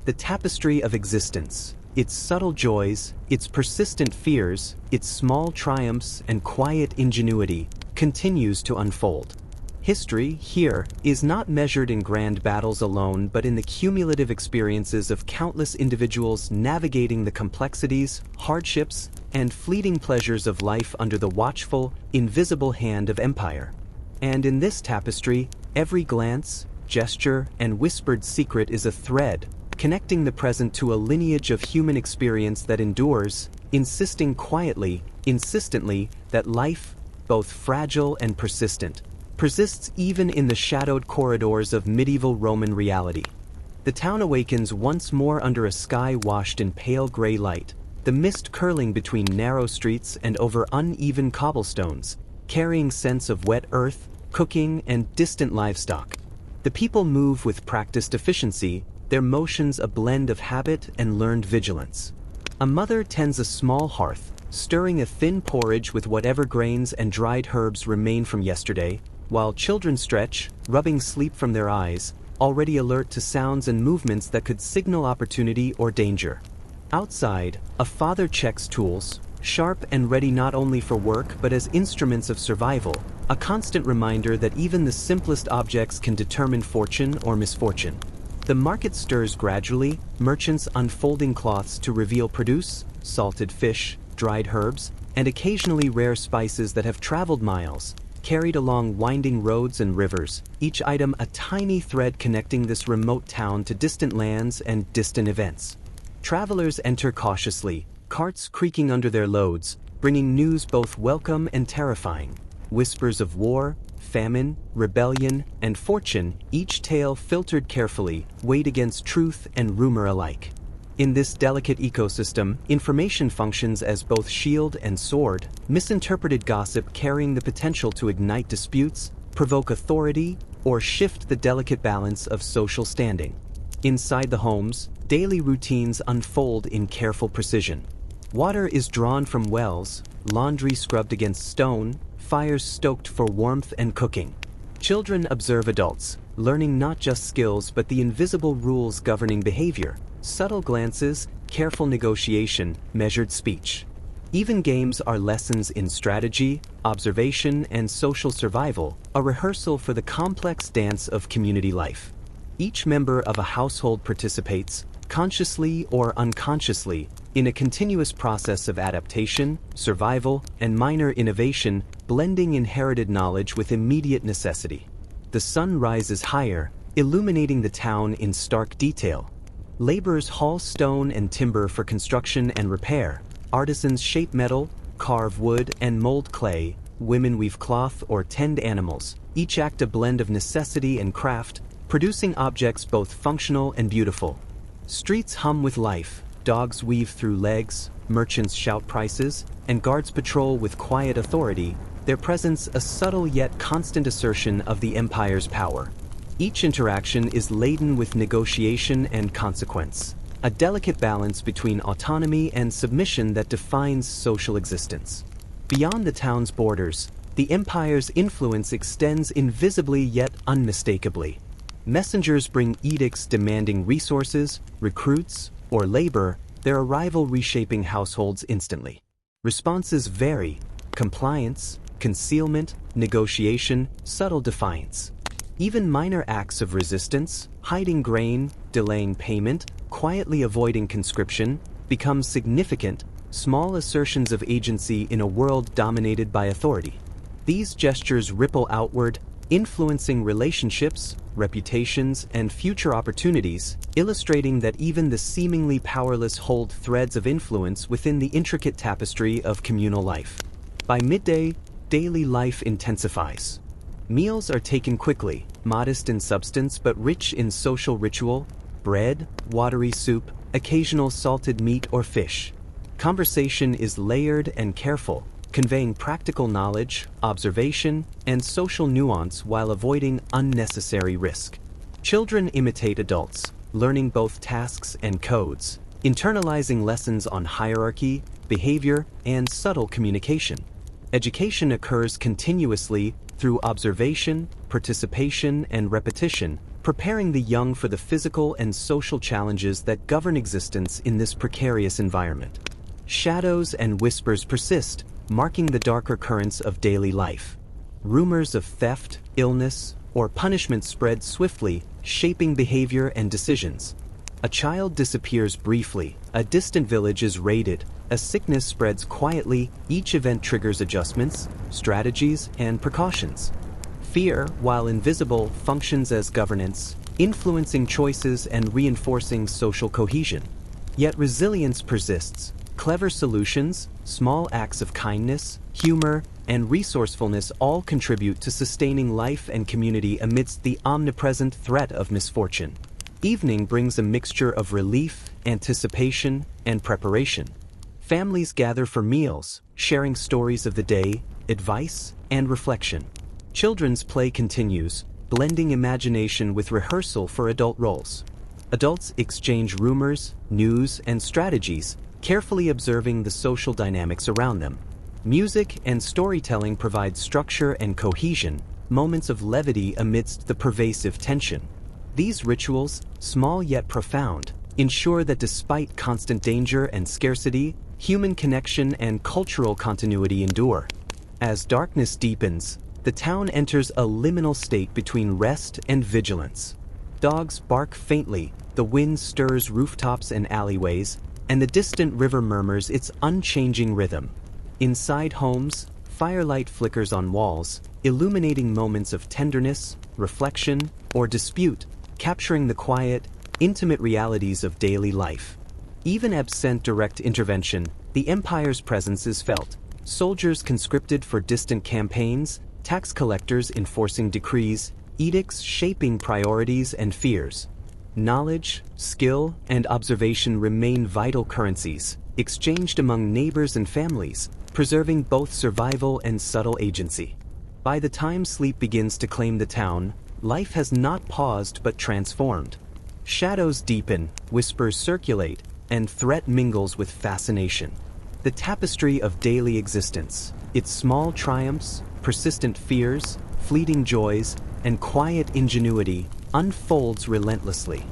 The tapestry of existence, its subtle joys, its persistent fears, its small triumphs and quiet ingenuity, continues to unfold. History, here, is not measured in grand battles alone but in the cumulative experiences of countless individuals navigating the complexities, hardships, and fleeting pleasures of life under the watchful, invisible hand of empire. And in this tapestry, every glance, gesture, and whispered secret is a thread, connecting the present to a lineage of human experience that endures, insisting quietly, insistently, that life, both fragile and persistent, persists even in the shadowed corridors of medieval Roman reality. The town awakens once more under a sky washed in pale gray light, the mist curling between narrow streets and over uneven cobblestones, carrying scents of wet earth, cooking, and distant livestock. The people move with practiced efficiency, their motions a blend of habit and learned vigilance. A mother tends a small hearth, stirring a thin porridge with whatever grains and dried herbs remain from yesterday, while children stretch, rubbing sleep from their eyes, already alert to sounds and movements that could signal opportunity or danger. Outside, a father checks tools, sharp and ready not only for work but as instruments of survival, a constant reminder that even the simplest objects can determine fortune or misfortune. The market stirs gradually, merchants unfolding cloths to reveal produce, salted fish, dried herbs, and occasionally rare spices that have traveled miles, carried along winding roads and rivers, each item a tiny thread connecting this remote town to distant lands and distant events. Travelers enter cautiously, carts creaking under their loads, bringing news both welcome and terrifying. Whispers of war, famine, rebellion, and fortune, each tale filtered carefully, weighed against truth and rumor alike. In this delicate ecosystem, information functions as both shield and sword, misinterpreted gossip carrying the potential to ignite disputes, provoke authority, or shift the delicate balance of social standing. Inside the homes, daily routines unfold in careful precision. Water is drawn from wells, laundry scrubbed against stone, fires stoked for warmth and cooking. Children observe adults, learning not just skills but the invisible rules governing behavior. Subtle glances, careful negotiation, measured speech. Even games are lessons in strategy, observation, and social survival, a rehearsal for the complex dance of community life. Each member of a household participates, consciously or unconsciously, in a continuous process of adaptation, survival, and minor innovation, blending inherited knowledge with immediate necessity. The sun rises higher, illuminating the town in stark detail. Laborers haul stone and timber for construction and repair. Artisans shape metal, carve wood, and mold clay. Women weave cloth or tend animals, each act a blend of necessity and craft, producing objects both functional and beautiful. Streets hum with life, dogs weave through legs, merchants shout prices, and guards patrol with quiet authority, their presence a subtle yet constant assertion of the empire's power. Each interaction is laden with negotiation and consequence, a delicate balance between autonomy and submission that defines social existence. Beyond the town's borders, the empire's influence extends invisibly yet unmistakably. Messengers bring edicts demanding resources, recruits, or labor, their arrival reshaping households instantly. Responses vary: compliance, concealment, negotiation, subtle defiance. Even minor acts of resistance, hiding grain, delaying payment, quietly avoiding conscription, become significant, small assertions of agency in a world dominated by authority. These gestures ripple outward, influencing relationships, reputations, and future opportunities, illustrating that even the seemingly powerless hold threads of influence within the intricate tapestry of communal life. By midday, daily life intensifies. Meals are taken quickly, modest in substance but rich in social ritual: bread, watery soup, occasional salted meat or fish. Conversation is layered and careful, conveying practical knowledge, observation, and social nuance while avoiding unnecessary risk. Children imitate adults, learning both tasks and codes, internalizing lessons on hierarchy, behavior, and subtle communication. Education occurs continuously through observation, participation, and repetition, preparing the young for the physical and social challenges that govern existence in this precarious environment. Shadows and whispers persist, marking the darker currents of daily life. Rumors of theft, illness, or punishment spread swiftly, shaping behavior and decisions. A child disappears briefly, a distant village is raided, a sickness spreads quietly, each event triggers adjustments, strategies, and precautions. Fear, while invisible, functions as governance, influencing choices and reinforcing social cohesion. Yet resilience persists. Clever solutions, small acts of kindness, humor, and resourcefulness all contribute to sustaining life and community amidst the omnipresent threat of misfortune. Evening brings a mixture of relief, anticipation, and preparation. Families gather for meals, sharing stories of the day, advice, and reflection. Children's play continues, blending imagination with rehearsal for adult roles. Adults exchange rumors, news, and strategies, carefully observing the social dynamics around them. Music and storytelling provide structure and cohesion, moments of levity amidst the pervasive tension. These rituals, small yet profound, ensure that despite constant danger and scarcity, human connection and cultural continuity endure. As darkness deepens, the town enters a liminal state between rest and vigilance. Dogs bark faintly, the wind stirs rooftops and alleyways, and the distant river murmurs its unchanging rhythm. Inside homes, firelight flickers on walls, illuminating moments of tenderness, reflection, or dispute, capturing the quiet, intimate realities of daily life. Even absent direct intervention, the empire's presence is felt. Soldiers conscripted for distant campaigns, tax collectors enforcing decrees, edicts shaping priorities and fears. Knowledge, skill, and observation remain vital currencies, exchanged among neighbors and families, preserving both survival and subtle agency. By the time sleep begins to claim the town, life has not paused but transformed. Shadows deepen, whispers circulate, and threat mingles with fascination. The tapestry of daily existence, its small triumphs, persistent fears, fleeting joys, and quiet ingenuity, unfolds relentlessly.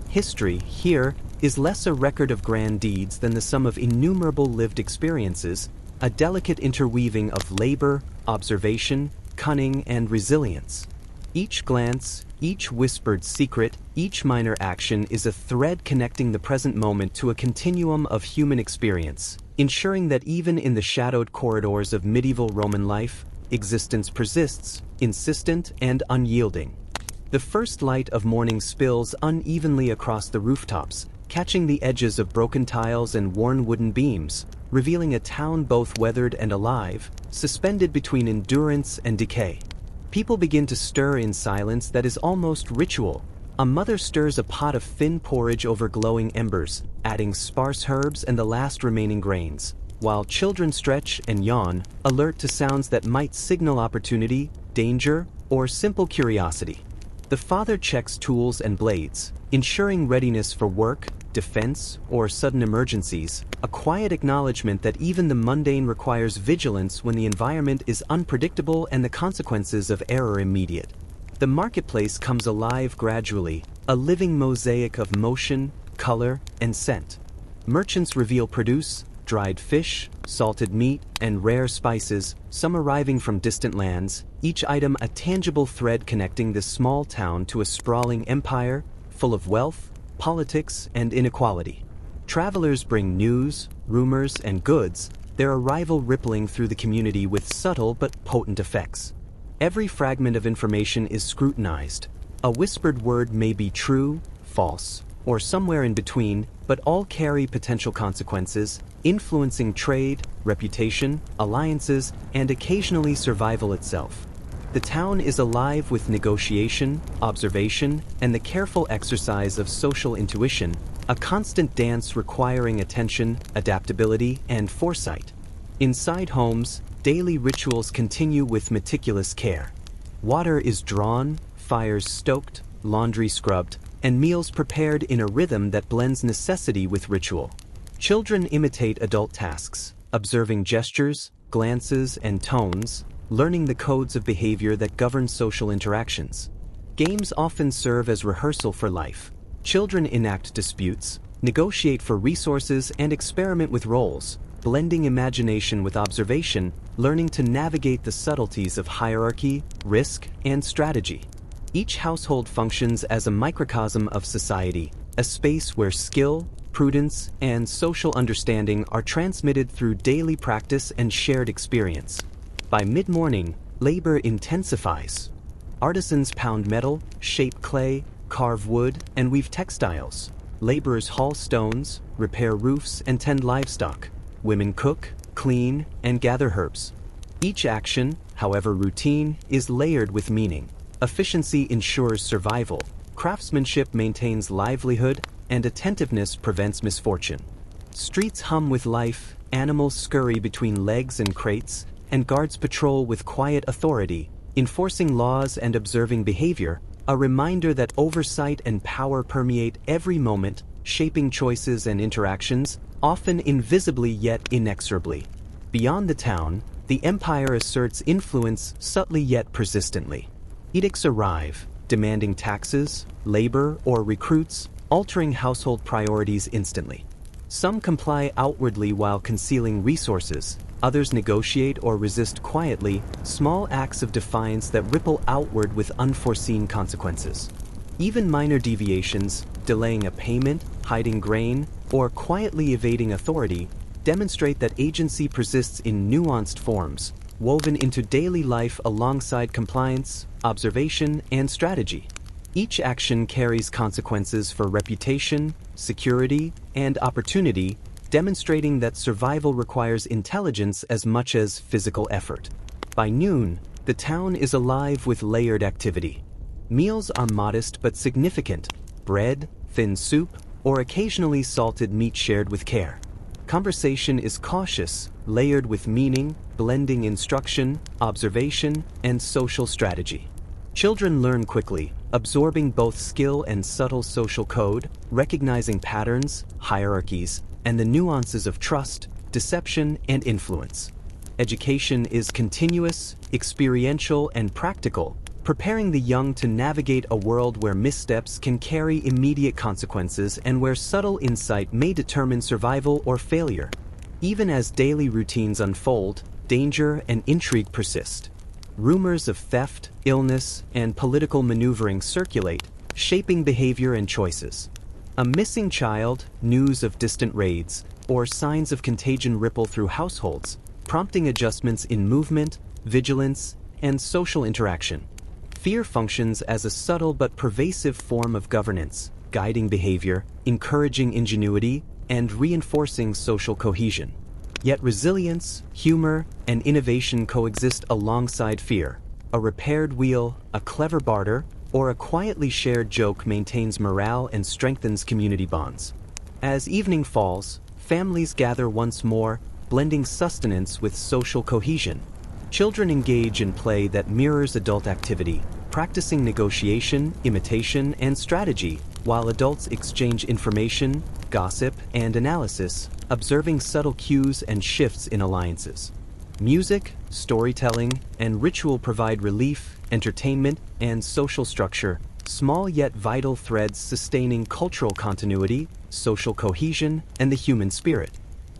History, here, is less a record of grand deeds than the sum of innumerable lived experiences, a delicate interweaving of labor, observation, cunning, and resilience. Each glance, each whispered secret, each minor action is a thread connecting the present moment to a continuum of human experience, ensuring that even in the shadowed corridors of medieval Roman life, existence persists, insistent and unyielding. The first light of morning spills unevenly across the rooftops, catching the edges of broken tiles and worn wooden beams, revealing a town both weathered and alive, suspended between endurance and decay. People begin to stir in silence that is almost ritual. A mother stirs a pot of thin porridge over glowing embers, adding sparse herbs and the last remaining grains, while children stretch and yawn, alert to sounds that might signal opportunity, danger, or simple curiosity. The father checks tools and blades, ensuring readiness for work, defense, or sudden emergencies, a quiet acknowledgement that even the mundane requires vigilance when the environment is unpredictable and the consequences of error immediate. The marketplace comes alive gradually, a living mosaic of motion, color, and scent. Merchants reveal produce, dried fish, salted meat, and rare spices, some arriving from distant lands, each item a tangible thread connecting this small town to a sprawling empire, full of wealth, politics, and inequality. Travelers bring news, rumors, and goods, their arrival rippling through the community with subtle but potent effects. Every fragment of information is scrutinized. A whispered word may be true, false, or somewhere in between, but all carry potential consequences, influencing trade, reputation, alliances, and occasionally survival itself. The town is alive with negotiation, observation, and the careful exercise of social intuition, a constant dance requiring attention, adaptability, and foresight. Inside homes, daily rituals continue with meticulous care. Water is drawn, fires stoked, laundry scrubbed, and meals prepared in a rhythm that blends necessity with ritual. Children imitate adult tasks, observing gestures, glances, and tones, learning the codes of behavior that govern social interactions. Games often serve as rehearsal for life. Children enact disputes, negotiate for resources, and experiment with roles, blending imagination with observation, learning to navigate the subtleties of hierarchy, risk, and strategy. Each household functions as a microcosm of society, a space where skill, prudence, and social understanding are transmitted through daily practice and shared experience. By mid-morning, labor intensifies. Artisans pound metal, shape clay, carve wood, and weave textiles. Laborers haul stones, repair roofs, and tend livestock. Women cook, clean, and gather herbs. Each action, however routine, is layered with meaning. Efficiency ensures survival, craftsmanship maintains livelihood, and attentiveness prevents misfortune. Streets hum with life, animals scurry between legs and crates, and guards patrol with quiet authority, enforcing laws and observing behavior, a reminder that oversight and power permeate every moment, shaping choices and interactions, often invisibly yet inexorably. Beyond the town, the empire asserts influence subtly yet persistently. Edicts arrive, demanding taxes, labor, or recruits, altering household priorities instantly. Some comply outwardly while concealing resources, others negotiate or resist quietly, small acts of defiance that ripple outward with unforeseen consequences. Even minor deviations, delaying a payment, hiding grain, or quietly evading authority, demonstrate that agency persists in nuanced forms, woven into daily life alongside compliance, observation, and strategy. Each action carries consequences for reputation, security, and opportunity, demonstrating that survival requires intelligence as much as physical effort. By noon, the town is alive with layered activity. Meals are modest but significant: bread, thin soup, or occasionally salted meat shared with care. Conversation is cautious, layered with meaning, blending instruction, observation, and social strategy. Children learn quickly, absorbing both skill and subtle social code, recognizing patterns, hierarchies, and the nuances of trust, deception, and influence. Education is continuous, experiential, and practical, preparing the young to navigate a world where missteps can carry immediate consequences and where subtle insight may determine survival or failure. Even as daily routines unfold, danger and intrigue persist. Rumors of theft, illness, and political maneuvering circulate, shaping behavior and choices. A missing child, news of distant raids, or signs of contagion ripple through households, prompting adjustments in movement, vigilance, and social interaction. Fear functions as a subtle but pervasive form of governance, guiding behavior, encouraging ingenuity, and reinforcing social cohesion. Yet resilience, humor, and innovation coexist alongside fear. A repaired wheel, a clever barter, or a quietly shared joke maintains morale and strengthens community bonds. As evening falls, families gather once more, blending sustenance with social cohesion. Children engage in play that mirrors adult activity, practicing negotiation, imitation, and strategy, while adults exchange information, gossip, and analysis, observing subtle cues and shifts in alliances. Music, storytelling, and ritual provide relief, entertainment, and social structure, small yet vital threads sustaining cultural continuity, social cohesion, and the human spirit.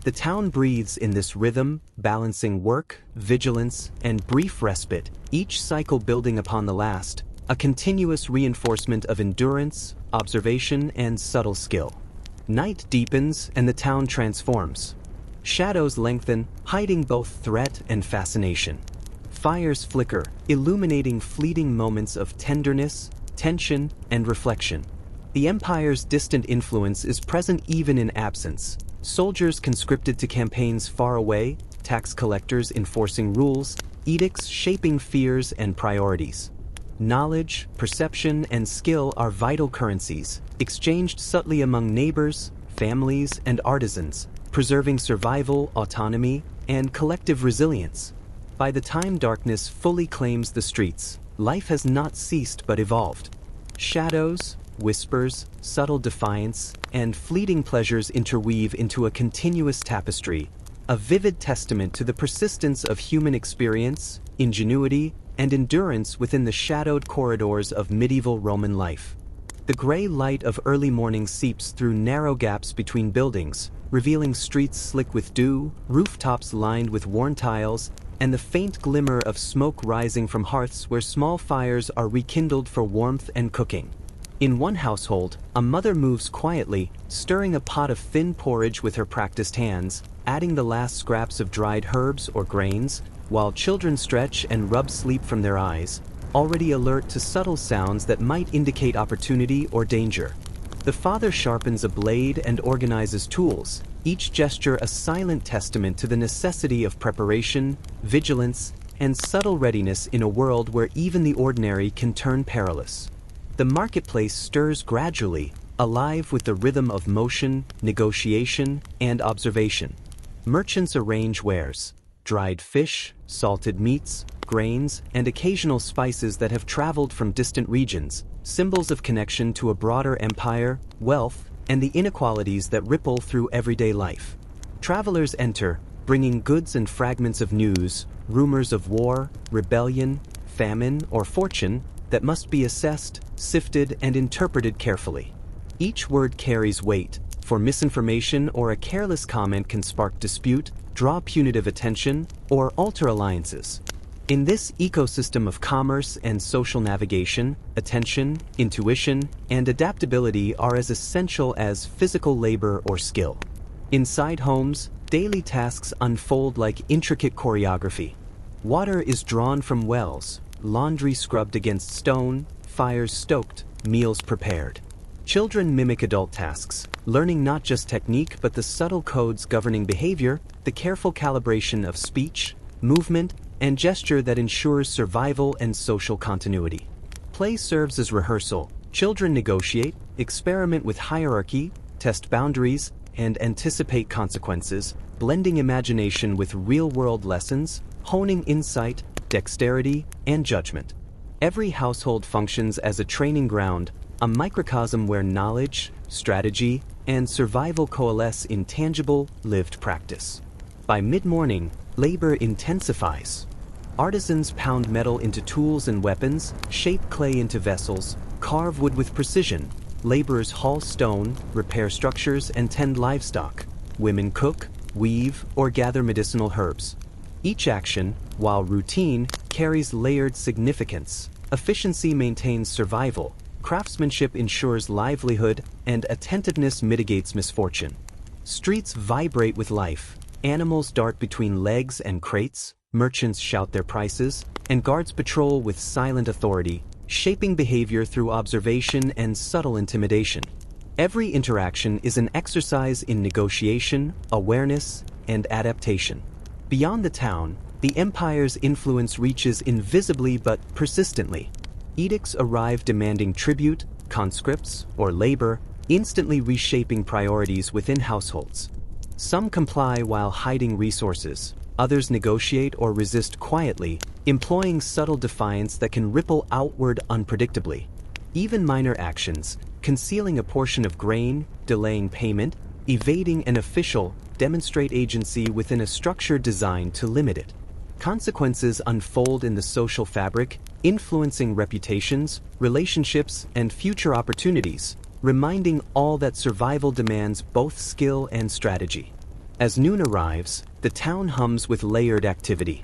The town breathes in this rhythm, balancing work, vigilance, and brief respite, each cycle building upon the last, a continuous reinforcement of endurance, observation, and subtle skill. Night deepens and the town transforms. Shadows lengthen, hiding both threat and fascination. Fires flicker, illuminating fleeting moments of tenderness, tension, and reflection. The Empire's distant influence is present even in absence. Soldiers conscripted to campaigns far away, tax collectors enforcing rules, edicts shaping fears and priorities. Knowledge, perception, and skill are vital currencies, exchanged subtly among neighbors, families, and artisans, preserving survival, autonomy, and collective resilience. By the time darkness fully claims the streets, life has not ceased but evolved. Shadows, whispers, subtle defiance, and fleeting pleasures interweave into a continuous tapestry, a vivid testament to the persistence of human experience, ingenuity, and endurance within the shadowed corridors of medieval Roman life. The gray light of early morning seeps through narrow gaps between buildings, revealing streets slick with dew, rooftops lined with worn tiles, and the faint glimmer of smoke rising from hearths where small fires are rekindled for warmth and cooking. In one household, a mother moves quietly, stirring a pot of thin porridge with her practiced hands, adding the last scraps of dried herbs or grains, while children stretch and rub sleep from their eyes, already alert to subtle sounds that might indicate opportunity or danger. The father sharpens a blade and organizes tools, each gesture a silent testament to the necessity of preparation, vigilance, and subtle readiness in a world where even the ordinary can turn perilous. The marketplace stirs gradually, alive with the rhythm of motion, negotiation, and observation. Merchants arrange wares: dried fish, salted meats, grains, and occasional spices that have traveled from distant regions, symbols of connection to a broader empire, wealth, and the inequalities that ripple through everyday life. Travelers enter, bringing goods and fragments of news, rumors of war, rebellion, famine, or fortune, that must be assessed, sifted, and interpreted carefully. Each word carries weight, for misinformation or a careless comment can spark dispute, draw punitive attention, or alter alliances. In this ecosystem of commerce and social navigation, attention, intuition, and adaptability are as essential as physical labor or skill. Inside homes, Daily tasks unfold like intricate choreography. Water is drawn from wells, laundry scrubbed against stone, fires stoked, meals prepared. Children mimic adult tasks, learning not just technique but the subtle codes governing behavior, the careful calibration of speech, movement, and gesture that ensures survival and social continuity. Play serves as rehearsal. Children negotiate, experiment with hierarchy, test boundaries, and anticipate consequences, blending imagination with real-world lessons, honing insight, dexterity, and judgment. Every household functions as a training ground, a microcosm where knowledge, strategy, and survival coalesce in tangible, lived practice. By mid-morning, labor intensifies. Artisans pound metal into tools and weapons, shape clay into vessels, carve wood with precision. Laborers haul stone, repair structures, and tend livestock. Women cook, weave, or gather medicinal herbs. Each action, while routine, carries layered significance. Efficiency maintains survival, craftsmanship ensures livelihood, and attentiveness mitigates misfortune. Streets vibrate with life. Animals dart between legs and crates, merchants shout their prices, and guards patrol with silent authority, shaping behavior through observation and subtle intimidation. Every interaction is an exercise in negotiation, awareness, and adaptation. Beyond the town, the empire's influence reaches invisibly but persistently. Edicts arrive demanding tribute, conscripts, or labor, instantly reshaping priorities within households. Some comply while hiding resources. Others negotiate or resist quietly, employing subtle defiance that can ripple outward unpredictably. Even minor actions, concealing a portion of grain, delaying payment, evading an official, demonstrate agency within a structure designed to limit it. Consequences unfold in the social fabric, influencing reputations, relationships, and future opportunities, reminding all that survival demands both skill and strategy. As noon arrives, the town hums with layered activity.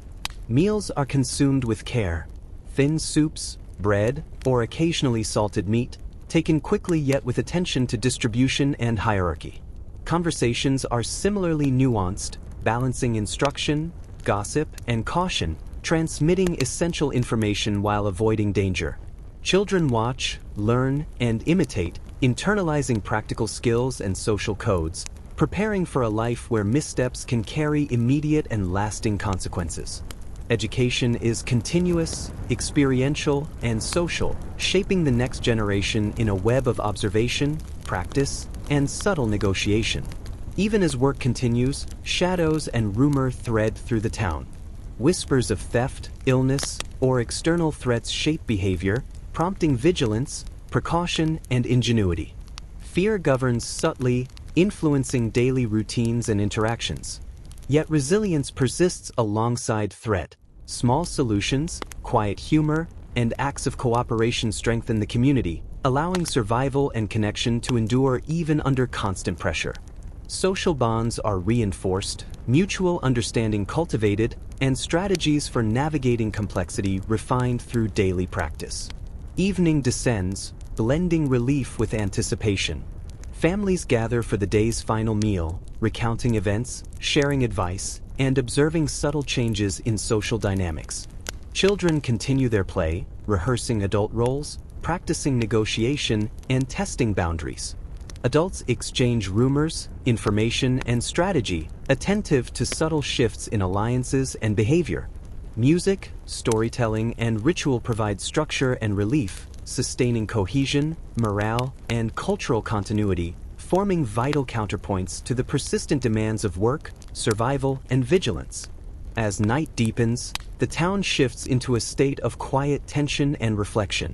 Meals are consumed with care. Thin soups, bread, or occasionally salted meat, taken quickly yet with attention to distribution and hierarchy. Conversations are similarly nuanced, balancing instruction, gossip, and caution, transmitting essential information while avoiding danger. Children watch, learn, and imitate, internalizing practical skills and social codes, preparing for a life where missteps can carry immediate and lasting consequences. Education is continuous, experiential, and social, shaping the next generation in a web of observation, practice, and subtle negotiation. Even as work continues, shadows and rumor thread through the town. Whispers of theft, illness, or external threats shape behavior, prompting vigilance, precaution, and ingenuity. Fear governs subtly, influencing daily routines and interactions. Yet resilience persists alongside threat. Small solutions, quiet humor, and acts of cooperation strengthen the community, allowing survival and connection to endure even under constant pressure. Social bonds are reinforced, mutual understanding cultivated, and strategies for navigating complexity refined through daily practice. Evening descends, blending relief with anticipation. Families gather for the day's final meal, recounting events, sharing advice, and observing subtle changes in social dynamics. Children continue their play, rehearsing adult roles, practicing negotiation, and testing boundaries. Adults exchange rumors, information, and strategy, attentive to subtle shifts in alliances and behavior. Music, storytelling, and ritual provide structure and relief, sustaining cohesion, morale, and cultural continuity, forming vital counterpoints to the persistent demands of work, survival, and vigilance. As night deepens, the town shifts into a state of quiet tension and reflection.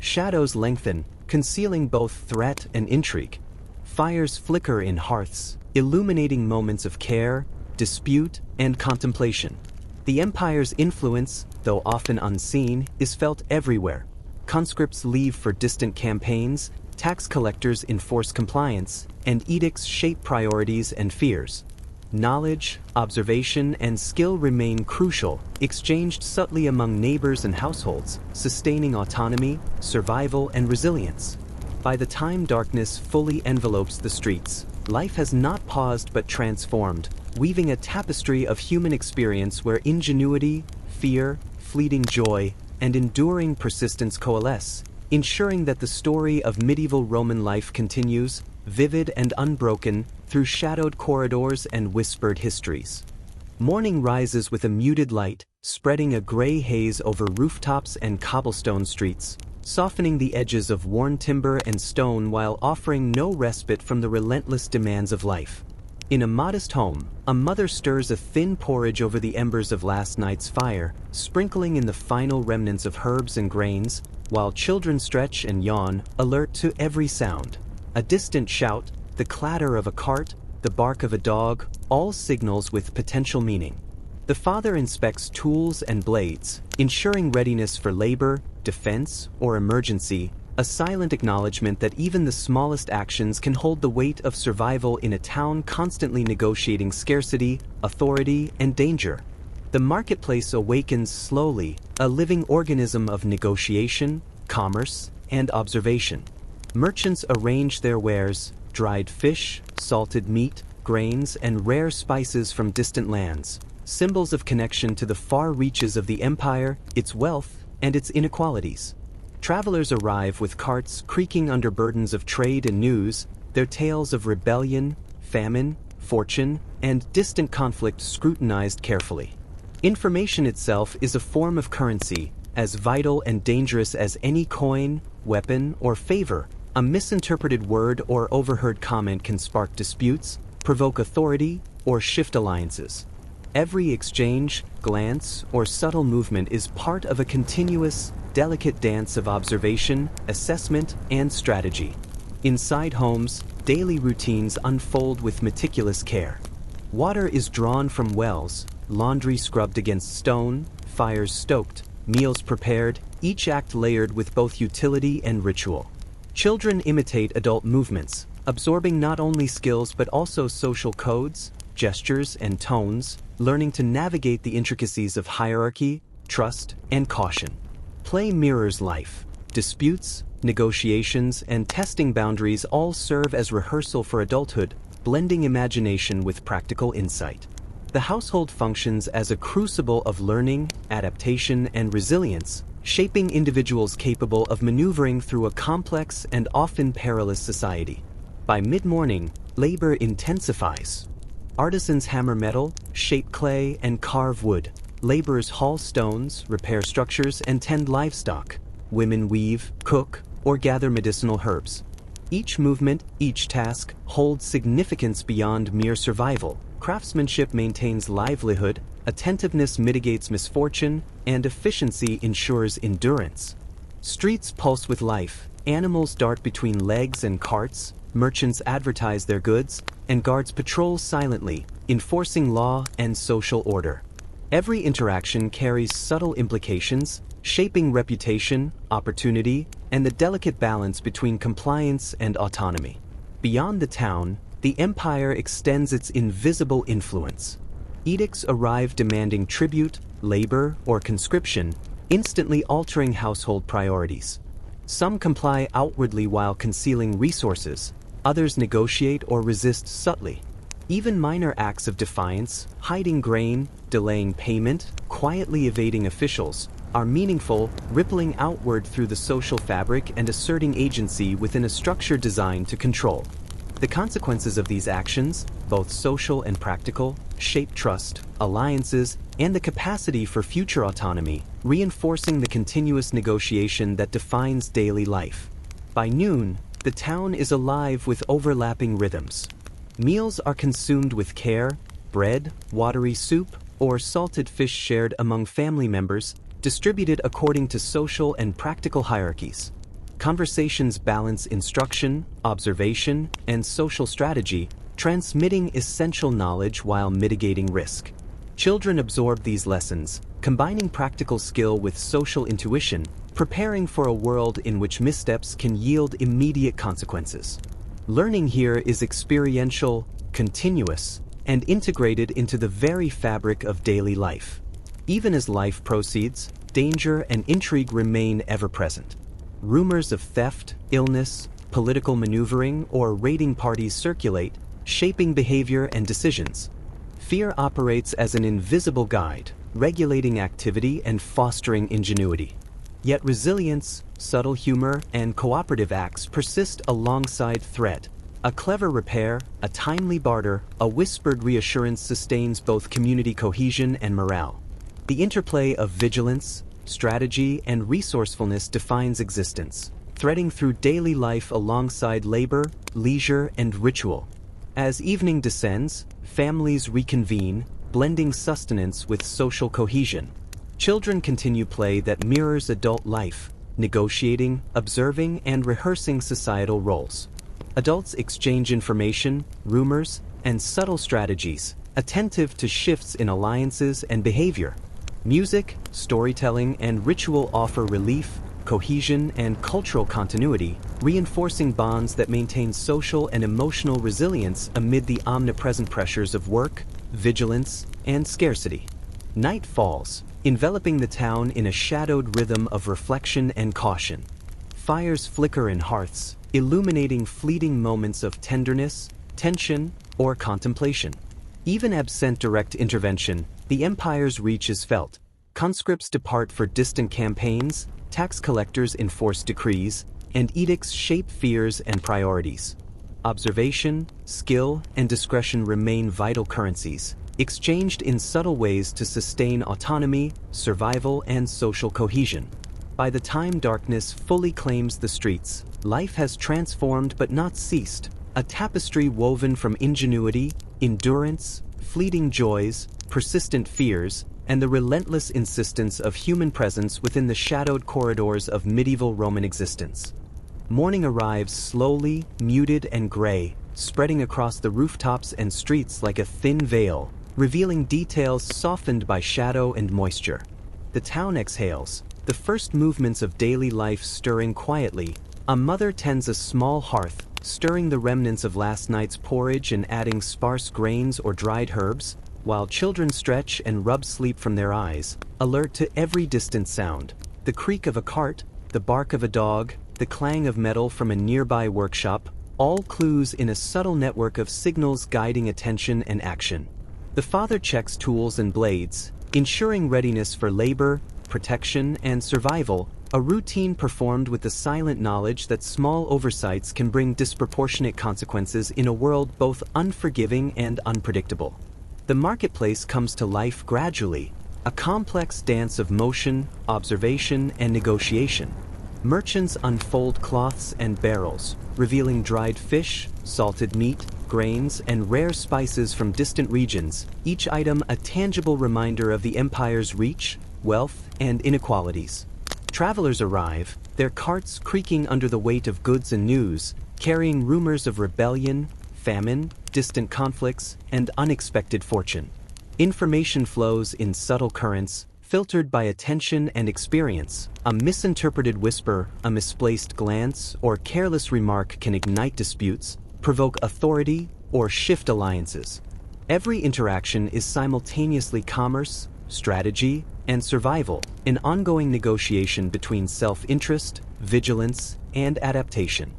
Shadows lengthen, concealing both threat and intrigue. Fires flicker in hearths, illuminating moments of care, dispute, and contemplation. The empire's influence, though often unseen, is felt everywhere. Conscripts leave for distant campaigns, tax collectors enforce compliance, and edicts shape priorities and fears. Knowledge, observation, and skill remain crucial, exchanged subtly among neighbors and households, sustaining autonomy, survival, and resilience. By the time darkness fully envelopes the streets, life has not paused but transformed, weaving a tapestry of human experience where ingenuity, fear, fleeting joy, and enduring persistence coalesce, ensuring that the story of medieval Roman life continues, vivid and unbroken, through shadowed corridors and whispered histories. Morning rises with a muted light, spreading a gray haze over rooftops and cobblestone streets, softening the edges of worn timber and stone while offering no respite from the relentless demands of life. In a modest home, a mother stirs a thin porridge over the embers of last night's fire, sprinkling in the final remnants of herbs and grains, while children stretch and yawn, alert to every sound. A distant shout, the clatter of a cart, the bark of a dog, all signals with potential meaning. The father inspects tools and blades, ensuring readiness for labor, defense, or emergency, a silent acknowledgement that even the smallest actions can hold the weight of survival in a town constantly negotiating scarcity, authority, and danger. The marketplace awakens slowly, a living organism of negotiation, commerce, and observation. Merchants arrange their wares, dried fish, salted meat, grains, and rare spices from distant lands, symbols of connection to the far reaches of the empire, its wealth, and its inequalities. Travelers arrive with carts creaking under burdens of trade and news, their tales of rebellion, famine, fortune, and distant conflict scrutinized carefully. Information itself is a form of currency, as vital and dangerous as any coin, weapon, or favor. A misinterpreted word or overheard comment can spark disputes, provoke authority, or shift alliances. Every exchange, glance, or subtle movement is part of a continuous, delicate dance of observation, assessment, and strategy. Inside homes, daily routines unfold with meticulous care. Water is drawn from wells, laundry scrubbed against stone, fires stoked, meals prepared, each act layered with both utility and ritual. Children imitate adult movements, absorbing not only skills but also social codes, gestures, and tones, learning to navigate the intricacies of hierarchy, trust, and caution. Play mirrors life. Disputes, negotiations, and testing boundaries all serve as rehearsal for adulthood, blending imagination with practical insight. The household functions as a crucible of learning, adaptation, and resilience, shaping individuals capable of maneuvering through a complex and often perilous society. By mid-morning, labor intensifies. Artisans hammer metal, shape clay, and carve wood. Laborers haul stones, repair structures, and tend livestock. Women weave, cook, or gather medicinal herbs. Each movement, each task, holds significance beyond mere survival. Craftsmanship maintains livelihood, attentiveness mitigates misfortune, and efficiency ensures endurance. Streets pulse with life, animals dart between legs and carts, merchants advertise their goods, and guards patrol silently, enforcing law and social order. Every interaction carries subtle implications, shaping reputation, opportunity, and the delicate balance between compliance and autonomy. Beyond the town, the empire extends its invisible influence. Edicts arrive demanding tribute, labor, or conscription, instantly altering household priorities. Some comply outwardly while concealing resources, others negotiate or resist subtly. Even minor acts of defiance, hiding grain, delaying payment, quietly evading officials, are meaningful, rippling outward through the social fabric and asserting agency within a structure designed to control. The consequences of these actions, both social and practical, shape trust, alliances, and the capacity for future autonomy, reinforcing the continuous negotiation that defines daily life. By noon, the town is alive with overlapping rhythms. Meals are consumed with care, bread, watery soup, or salted fish shared among family members, distributed according to social and practical hierarchies. Conversations balance instruction, observation, and social strategy, transmitting essential knowledge while mitigating risk. Children absorb these lessons, combining practical skill with social intuition, preparing for a world in which missteps can yield immediate consequences. Learning here is experiential, continuous, and integrated into the very fabric of daily life. Even as life proceeds, danger and intrigue remain ever present. Rumors of theft, illness, political maneuvering, or raiding parties circulate, shaping behavior and decisions. Fear operates as an invisible guide, regulating activity and fostering ingenuity. Yet resilience, subtle humor, and cooperative acts persist alongside threat. A clever repair, a timely barter, a whispered reassurance sustains both community cohesion and morale. The interplay of vigilance, strategy, and resourcefulness defines existence, threading through daily life alongside labor, leisure, and ritual. As evening descends, families reconvene, blending sustenance with social cohesion. Children continue play that mirrors adult life, negotiating, observing, and rehearsing societal roles. Adults exchange information, rumors, and subtle strategies, attentive to shifts in alliances and behavior. Music, storytelling, and ritual offer relief, cohesion, and cultural continuity, reinforcing bonds that maintain social and emotional resilience amid the omnipresent pressures of work, vigilance, and scarcity. Night falls, enveloping the town in a shadowed rhythm of reflection and caution. Fires flicker in hearths, illuminating fleeting moments of tenderness, tension, or contemplation. Even absent direct intervention, the empire's reach is felt. Conscripts depart for distant campaigns, tax collectors enforce decrees, and edicts shape fears and priorities. Observation, skill, and discretion remain vital currencies, exchanged in subtle ways to sustain autonomy, survival, and social cohesion. By the time darkness fully claims the streets, life has transformed but not ceased, a tapestry woven from ingenuity, endurance, fleeting joys, persistent fears, and the relentless insistence of human presence within the shadowed corridors of medieval Roman existence. Morning arrives slowly, muted and gray, spreading across the rooftops and streets like a thin veil, revealing details softened by shadow and moisture. The town exhales, the first movements of daily life stirring quietly. A mother tends a small hearth, stirring the remnants of last night's porridge and adding sparse grains or dried herbs, while children stretch and rub sleep from their eyes, alert to every distant sound. The creak of a cart, the bark of a dog, the clang of metal from a nearby workshop, all clues in a subtle network of signals guiding attention and action. The father checks tools and blades, ensuring readiness for labor, protection, and survival, a routine performed with the silent knowledge that small oversights can bring disproportionate consequences in a world both unforgiving and unpredictable. The marketplace comes to life gradually, a complex dance of motion, observation, and negotiation. Merchants unfold cloths and barrels, revealing dried fish, salted meat, grains, and rare spices from distant regions, each item a tangible reminder of the empire's reach, wealth, and inequalities. Travelers arrive, their carts creaking under the weight of goods and news, carrying rumors of rebellion, famine, distant conflicts, and unexpected fortune. Information flows in subtle currents, filtered by attention and experience. A misinterpreted whisper, a misplaced glance, or careless remark can ignite disputes, provoke authority, or shift alliances. Every interaction is simultaneously commerce, strategy, and survival, an ongoing negotiation between self-interest, vigilance, and adaptation.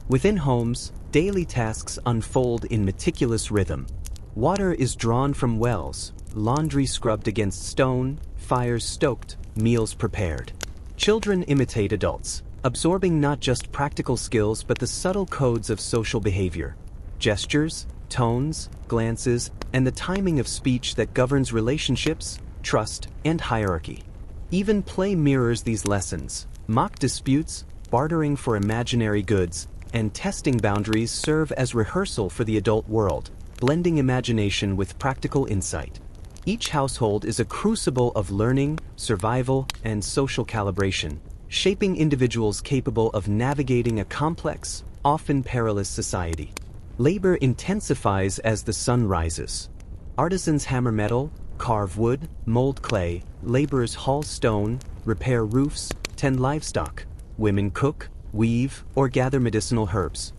Within homes, daily tasks unfold in meticulous rhythm. Water is drawn from wells, laundry scrubbed against stone, fires stoked, meals prepared. Children imitate adults, absorbing not just practical skills but the subtle codes of social behavior. Gestures, tones, glances, and the timing of speech that governs relationships, trust, and hierarchy. Even play mirrors these lessons. Mock disputes, bartering for imaginary goods, and testing boundaries serve as rehearsal for the adult world, blending imagination with practical insight. Each household is a crucible of learning, survival, and social calibration, shaping individuals capable of navigating a complex, often perilous society. Labor intensifies as the sun rises. Artisans hammer metal, carve wood, mold clay, laborers haul stone, repair roofs, tend livestock. Women cook, weave, or gather medicinal herbs.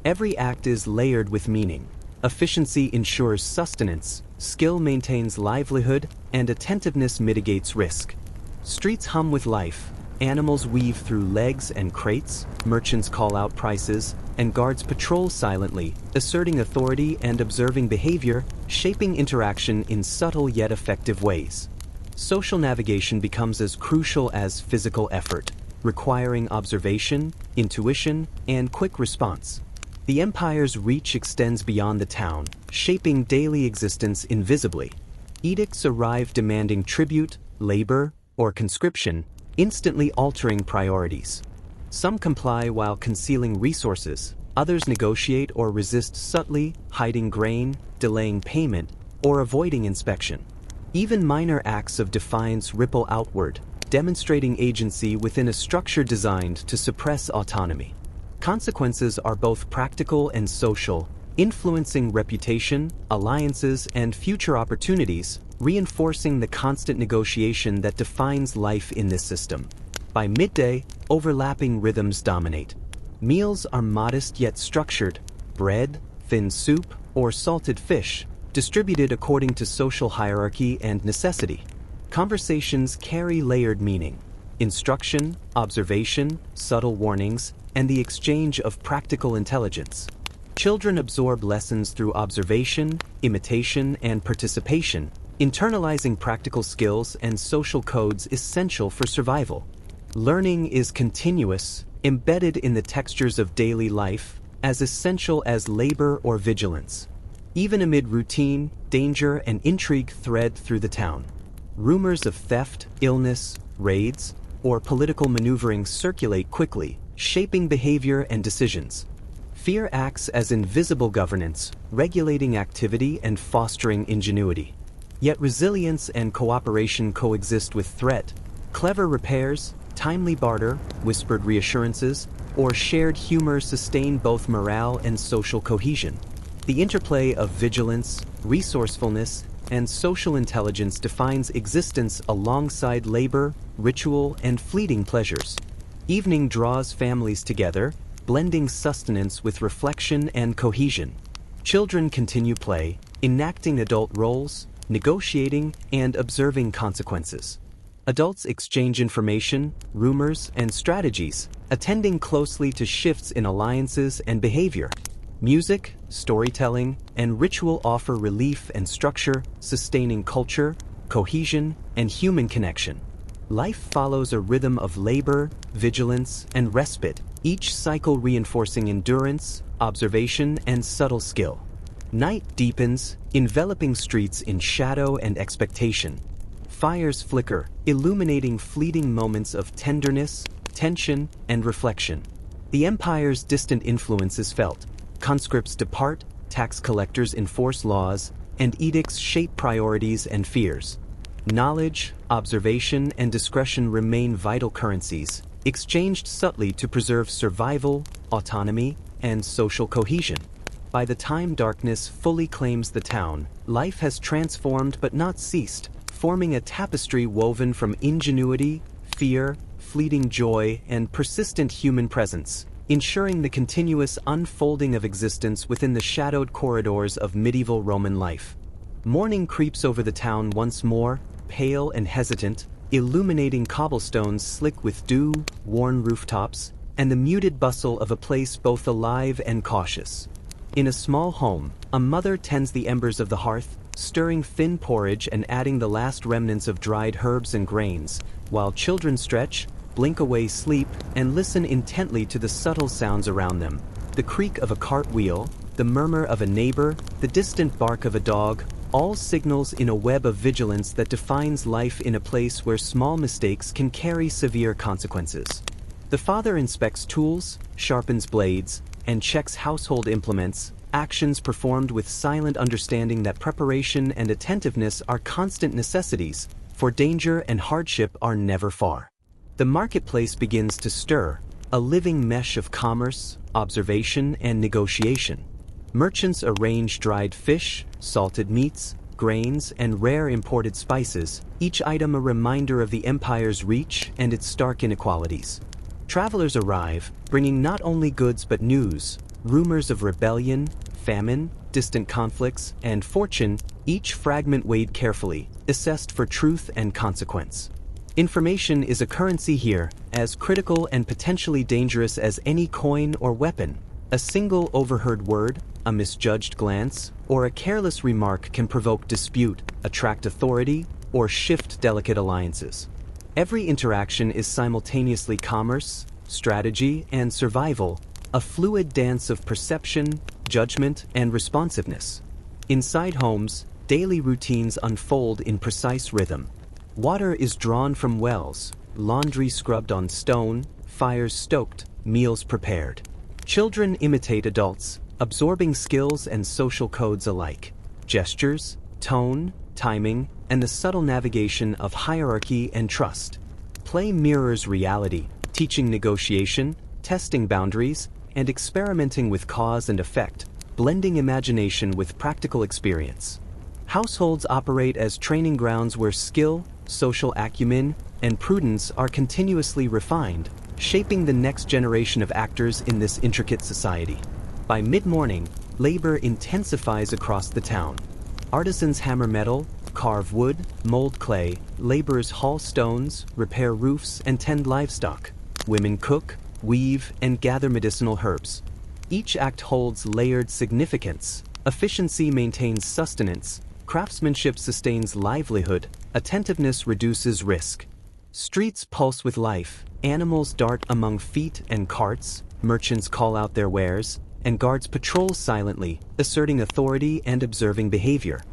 Every act is layered with meaning. Efficiency ensures sustenance, skill maintains livelihood, and attentiveness mitigates risk. Streets hum with life, Animals weave through legs and crates, merchants call out prices, and guards patrol silently, asserting authority and observing behavior, shaping interaction in subtle yet effective ways. Social navigation becomes as crucial as physical effort, requiring observation, intuition, and quick response. The empire's reach extends beyond the town, shaping daily existence invisibly. Edicts arrive demanding tribute, labor, or conscription, instantly altering priorities. Some comply while concealing resources, others negotiate or resist subtly, hiding grain, delaying payment, or avoiding inspection. Even minor acts of defiance ripple outward, demonstrating agency within a structure designed to suppress autonomy. Consequences are both practical and social, influencing reputation, alliances, and future opportunities, reinforcing the constant negotiation that defines life in this system. By midday, overlapping rhythms dominate. Meals are modest yet structured: bread, thin soup, or salted fish, distributed according to social hierarchy and necessity. Conversations carry layered meaning: instruction, observation, subtle warnings, and the exchange of practical intelligence. Children absorb lessons through observation, imitation, and participation, internalizing practical skills and social codes essential for survival. Learning is continuous, embedded in the textures of daily life, as essential as labor or vigilance. Even amid routine, danger and intrigue thread through the town. Rumors of theft, illness, raids, or political maneuvering circulate quickly, shaping behavior and decisions. Fear acts as invisible governance, regulating activity and fostering ingenuity. Yet resilience and cooperation coexist with threat. Clever repairs, timely barter, whispered reassurances, or shared humor sustain both morale and social cohesion. The interplay of vigilance, resourcefulness, and social intelligence defines existence alongside labor, ritual, and fleeting pleasures. Evening draws families together, blending sustenance with reflection and cohesion. Children continue play, enacting adult roles, negotiating, and observing consequences. Adults exchange information, rumors, and strategies, attending closely to shifts in alliances and behavior. Music, storytelling, and ritual offer relief and structure, sustaining culture, cohesion, and human connection. Life follows a rhythm of labor, vigilance, and respite, each cycle reinforcing endurance, observation, and subtle skill. Night deepens, enveloping streets in shadow and expectation. Fires flicker, illuminating fleeting moments of tenderness, tension, and reflection. The empire's distant influence is felt. Conscripts depart, tax collectors enforce laws, and edicts shape priorities and fears. Knowledge, observation, and discretion remain vital currencies, exchanged subtly to preserve survival, autonomy, and social cohesion. By the time darkness fully claims the town, life has transformed but not ceased, forming a tapestry woven from ingenuity, fear, fleeting joy, and persistent human presence, ensuring the continuous unfolding of existence within the shadowed corridors of medieval Roman life. Morning creeps over the town once more, pale and hesitant, illuminating cobblestones slick with dew, worn rooftops, and the muted bustle of a place both alive and cautious. In a small home, a mother tends the embers of the hearth, stirring thin porridge and adding the last remnants of dried herbs and grains, while children stretch, blink away sleep, and listen intently to the subtle sounds around them. The creak of a cart wheel, the murmur of a neighbor, the distant bark of a dog, all signals in a web of vigilance that defines life in a place where small mistakes can carry severe consequences. The father inspects tools, sharpens blades, and checks household implements, actions performed with silent understanding that preparation and attentiveness are constant necessities, for danger and hardship are never far. The marketplace begins to stir, a living mesh of commerce, observation, and negotiation. Merchants arrange dried fish, salted meats, grains, and rare imported spices, each item a reminder of the empire's reach and its stark inequalities. Travelers arrive, bringing not only goods but news, rumors of rebellion, famine, distant conflicts, and fortune, each fragment weighed carefully, assessed for truth and consequence. Information is a currency here, as critical and potentially dangerous as any coin or weapon. A single overheard word, a misjudged glance, or a careless remark can provoke dispute, attract authority, or shift delicate alliances. Every interaction is simultaneously commerce, strategy, and survival, a fluid dance of perception, judgment, and responsiveness. Inside homes, daily routines unfold in precise rhythm. Water is drawn from wells, laundry scrubbed on stone, fires stoked, meals prepared. Children imitate adults, absorbing skills and social codes alike. Gestures, tone, timing, and the subtle navigation of hierarchy and trust. Play mirrors reality, teaching negotiation, testing boundaries, and experimenting with cause and effect, blending imagination with practical experience. Households operate as training grounds where skill, social acumen, and prudence are continuously refined, shaping the next generation of actors in this intricate society. By mid-morning, labor intensifies across the town. Artisans hammer metal, carve wood, mold clay, laborers haul stones, repair roofs, and tend livestock. Women cook, weave, and gather medicinal herbs. Each act holds layered significance. Efficiency maintains sustenance, craftsmanship sustains livelihood, attentiveness reduces risk. Streets pulse with life, animals dart among feet and carts, merchants call out their wares, and guards patrol silently, asserting authority and observing behavior.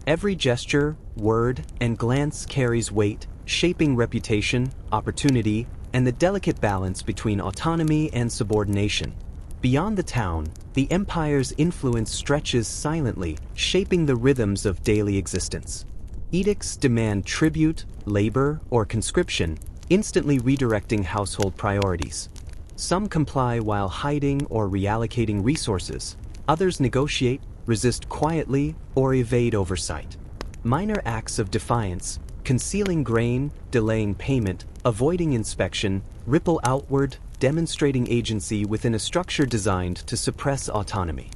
Every gesture, word, and glance carries weight, shaping reputation, opportunity, and the delicate balance between autonomy and subordination. Beyond the town, the empire's influence stretches silently, shaping the rhythms of daily existence. Edicts demand tribute, labor, or conscription, instantly redirecting household priorities. Some comply while hiding or reallocating resources. Others negotiate, resist quietly, or evade oversight. Minor acts of defiance, concealing grain, delaying payment, avoiding inspection, ripple outward, demonstrating agency within a structure designed to suppress autonomy.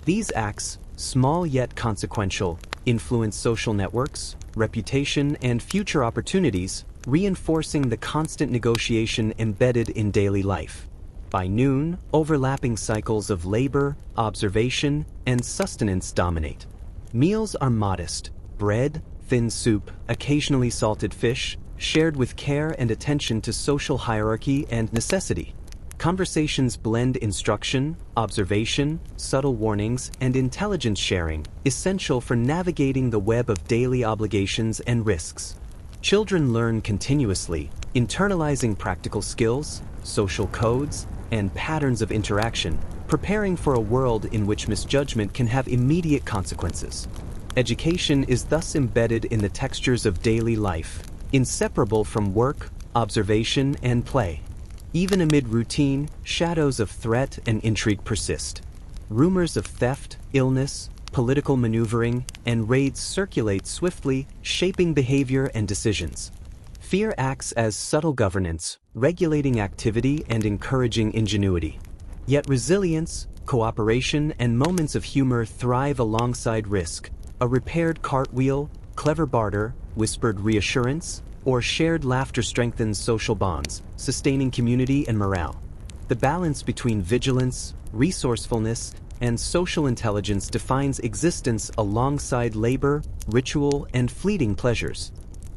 These acts, small yet consequential, influence social networks, reputation, and future opportunities, reinforcing the constant negotiation embedded in daily life. By noon, overlapping cycles of labor, observation, and sustenance dominate. Meals are modest: bread, thin soup, occasionally salted fish, shared with care and attention to social hierarchy and necessity. Conversations blend instruction, observation, subtle warnings, and intelligence sharing, essential for navigating the web of daily obligations and risks. Children learn continuously, internalizing practical skills, social codes, and patterns of interaction, preparing for a world in which misjudgment can have immediate consequences. Education is thus embedded in the textures of daily life, inseparable from work, observation, and play. Even amid routine, shadows of threat and intrigue persist. Rumors of theft, illness, political maneuvering, and raids circulate swiftly, shaping behavior and decisions. Fear acts as subtle governance, regulating activity and encouraging ingenuity. Yet resilience, cooperation, and moments of humor thrive alongside risk. A repaired cartwheel, clever barter, whispered reassurance, or shared laughter strengthens social bonds, sustaining community and morale. The balance between vigilance, resourcefulness, and social intelligence defines existence alongside labor, ritual, and fleeting pleasures.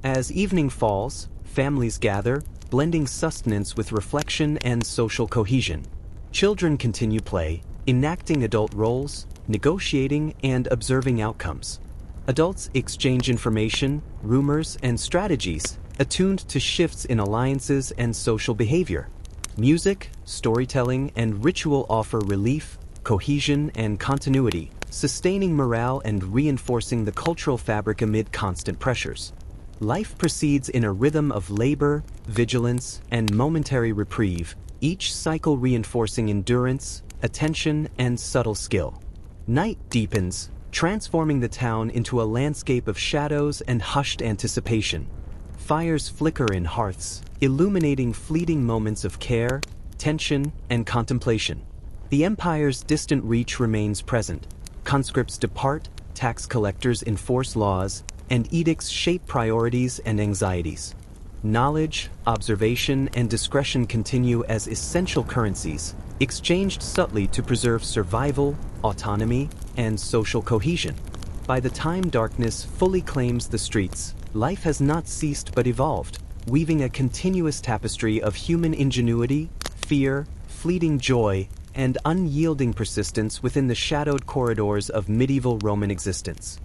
As evening falls, families gather, blending sustenance with reflection and social cohesion. Children continue play, enacting adult roles, negotiating, and observing outcomes. Adults exchange information, rumors, and strategies, attuned to shifts in alliances and social behavior. Music, storytelling, and ritual offer relief, cohesion, and continuity, sustaining morale and reinforcing the cultural fabric amid constant pressures. Life proceeds in a rhythm of labor, vigilance, and momentary reprieve, each cycle reinforcing endurance, attention, and subtle skill. Night deepens, transforming the town into a landscape of shadows and hushed anticipation. Fires flicker in hearths, illuminating fleeting moments of care, tension, and contemplation. The empire's distant reach remains present. Conscripts depart, tax collectors enforce laws, and edicts shape priorities and anxieties. Knowledge, observation, and discretion continue as essential currencies, exchanged subtly to preserve survival, autonomy, and social cohesion. By the time darkness fully claims the streets, life has not ceased but evolved, weaving a continuous tapestry of human ingenuity, fear, fleeting joy, and unyielding persistence within the shadowed corridors of medieval Roman existence.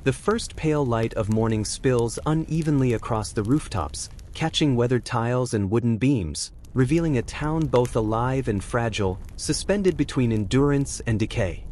The first pale light of morning spills unevenly across the rooftops, catching weathered tiles and wooden beams, revealing a town both alive and fragile, suspended between endurance and decay.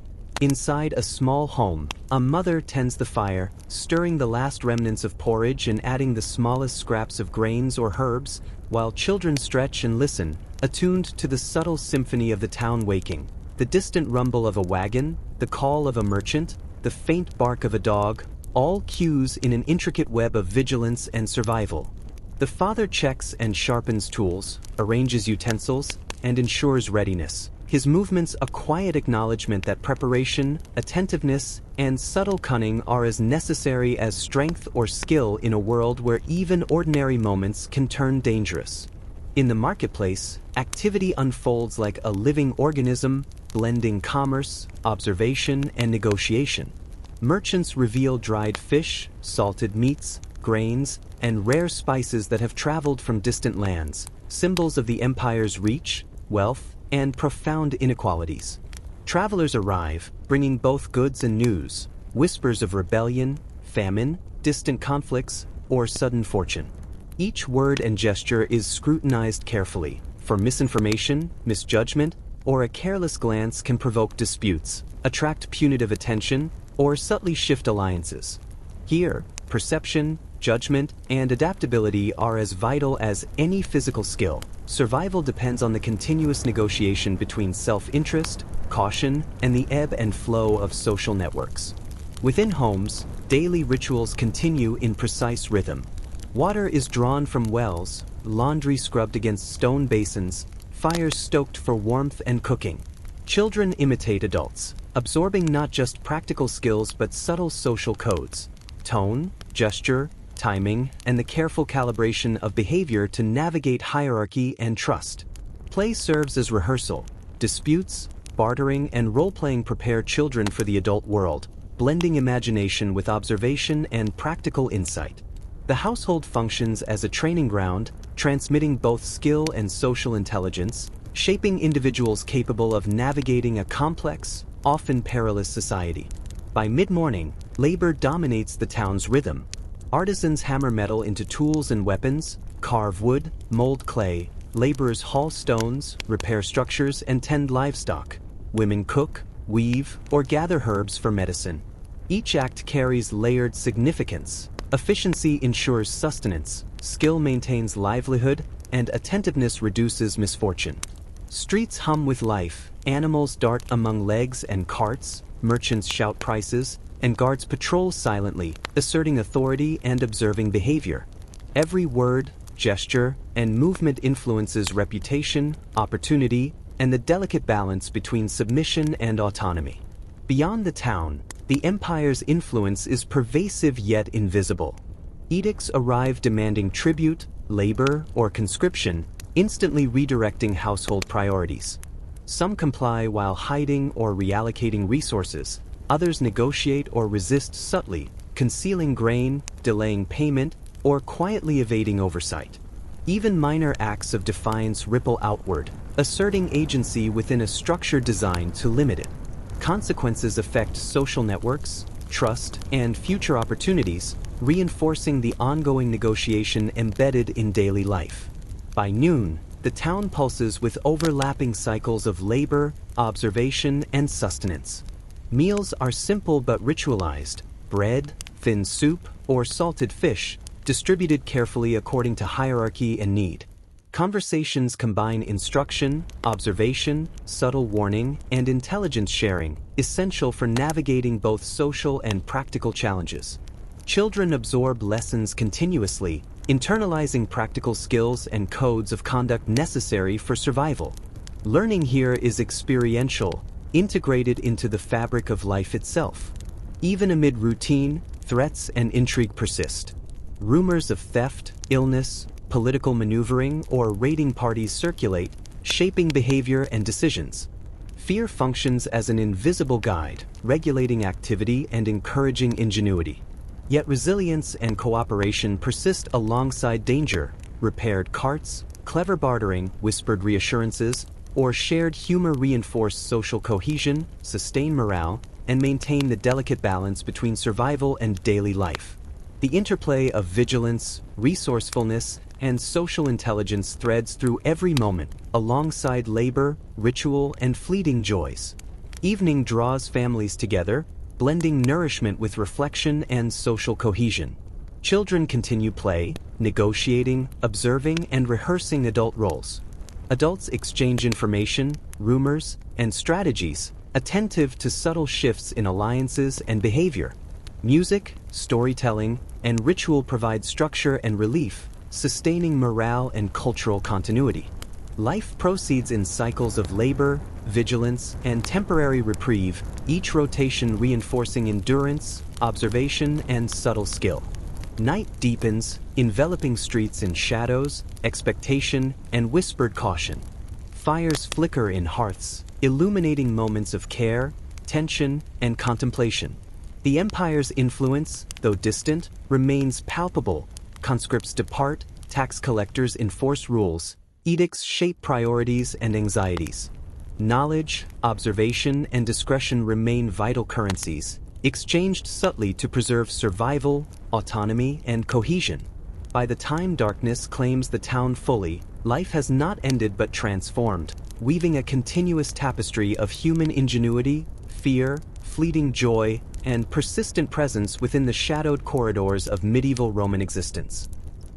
Inside a small home, a mother tends the fire, stirring the last remnants of porridge and adding the smallest scraps of grains or herbs, while children stretch and listen, attuned to the subtle symphony of the town waking, the distant rumble of a wagon, the call of a merchant, the faint bark of a dog, all cues in an intricate web of vigilance and survival. The father checks and sharpens tools, arranges utensils, and ensures readiness, his movements a quiet acknowledgement that preparation, attentiveness, and subtle cunning are as necessary as strength or skill in a world where even ordinary moments can turn dangerous. In the marketplace, activity unfolds like a living organism, blending commerce, observation, and negotiation. Merchants reveal dried fish, salted meats, grains, and rare spices that have traveled from distant lands, symbols of the empire's reach, wealth, and profound inequalities. Travelers arrive, bringing both goods and news, whispers of rebellion, famine, distant conflicts, or sudden fortune. Each word and gesture is scrutinized carefully, for misinformation, misjudgment, or a careless glance can provoke disputes, attract punitive attention, or subtly shift alliances. Here, perception, judgment, and adaptability are as vital as any physical skill. Survival depends on the continuous negotiation between self-interest, caution, and the ebb and flow of social networks. Within homes, daily rituals continue in precise rhythm. Water is drawn from wells, laundry scrubbed against stone basins, fires stoked for warmth and cooking. Children imitate adults, absorbing not just practical skills but subtle social codes, tone, gesture, timing, and the careful calibration of behavior to navigate hierarchy and trust. Play serves as rehearsal. Disputes, bartering, and role-playing prepare children for the adult world, blending imagination with observation and practical insight. The household functions as a training ground, transmitting both skill and social intelligence, shaping individuals capable of navigating a complex, often perilous society. By mid-morning, labor dominates the town's rhythm. Artisans hammer metal into tools and weapons, carve wood, mold clay. Laborers haul stones, repair structures, and tend livestock. Women cook, weave, or gather herbs for medicine. Each act carries layered significance. Efficiency ensures sustenance, skill maintains livelihood, and attentiveness reduces misfortune. Streets hum with life, animals dart among legs and carts, merchants shout prices, and guards patrol silently, asserting authority and observing behavior. Every word, gesture, and movement influences reputation, opportunity, and the delicate balance between submission and autonomy. Beyond the town, the empire's influence is pervasive yet invisible. Edicts arrive demanding tribute, labor, or conscription, instantly redirecting household priorities. Some comply while hiding or reallocating resources. Others negotiate or resist subtly, concealing grain, delaying payment, or quietly evading oversight. Even minor acts of defiance ripple outward, asserting agency within a structure designed to limit it. Consequences affect social networks, trust, and future opportunities, reinforcing the ongoing negotiation embedded in daily life. By noon, the town pulses with overlapping cycles of labor, observation, and sustenance. Meals are simple but ritualized: bread, thin soup, or salted fish, distributed carefully according to hierarchy and need. Conversations combine instruction, observation, subtle warning, and intelligence sharing, essential for navigating both social and practical challenges. Children absorb lessons continuously, internalizing practical skills and codes of conduct necessary for survival. Learning here is experiential, integrated into the fabric of life itself. Even amid routine, threats and intrigue persist. Rumors of theft, illness, political maneuvering, or raiding parties circulate, shaping behavior and decisions. Fear functions as an invisible guide, regulating activity and encouraging ingenuity. Yet resilience and cooperation persist alongside danger. Repaired carts, clever bartering, whispered reassurances, or shared humor reinforce social cohesion, sustain morale, and maintain the delicate balance between survival and daily life. The interplay of vigilance, resourcefulness, and social intelligence threads through every moment, alongside labor, ritual, and fleeting joys. Evening draws families together, blending nourishment with reflection and social cohesion. Children continue play, negotiating, observing, and rehearsing adult roles. Adults exchange information, rumors, and strategies, attentive to subtle shifts in alliances and behavior. Music, storytelling, and ritual provide structure and relief, sustaining morale and cultural continuity. Life proceeds in cycles of labor, vigilance, and temporary reprieve, each rotation reinforcing endurance, observation, and subtle skill. Night deepens, enveloping streets in shadows, expectation, and whispered caution. Fires flicker in hearths, illuminating moments of care, tension, and contemplation. The empire's influence, though distant, remains palpable. Conscripts depart, tax collectors enforce rules, edicts shape priorities and anxieties. Knowledge, observation, and discretion remain vital currencies, exchanged subtly to preserve survival, autonomy, and cohesion. By the time darkness claims the town fully, life has not ended but transformed, weaving a continuous tapestry of human ingenuity, fear, fleeting joy, and persistent presence within the shadowed corridors of medieval Roman existence.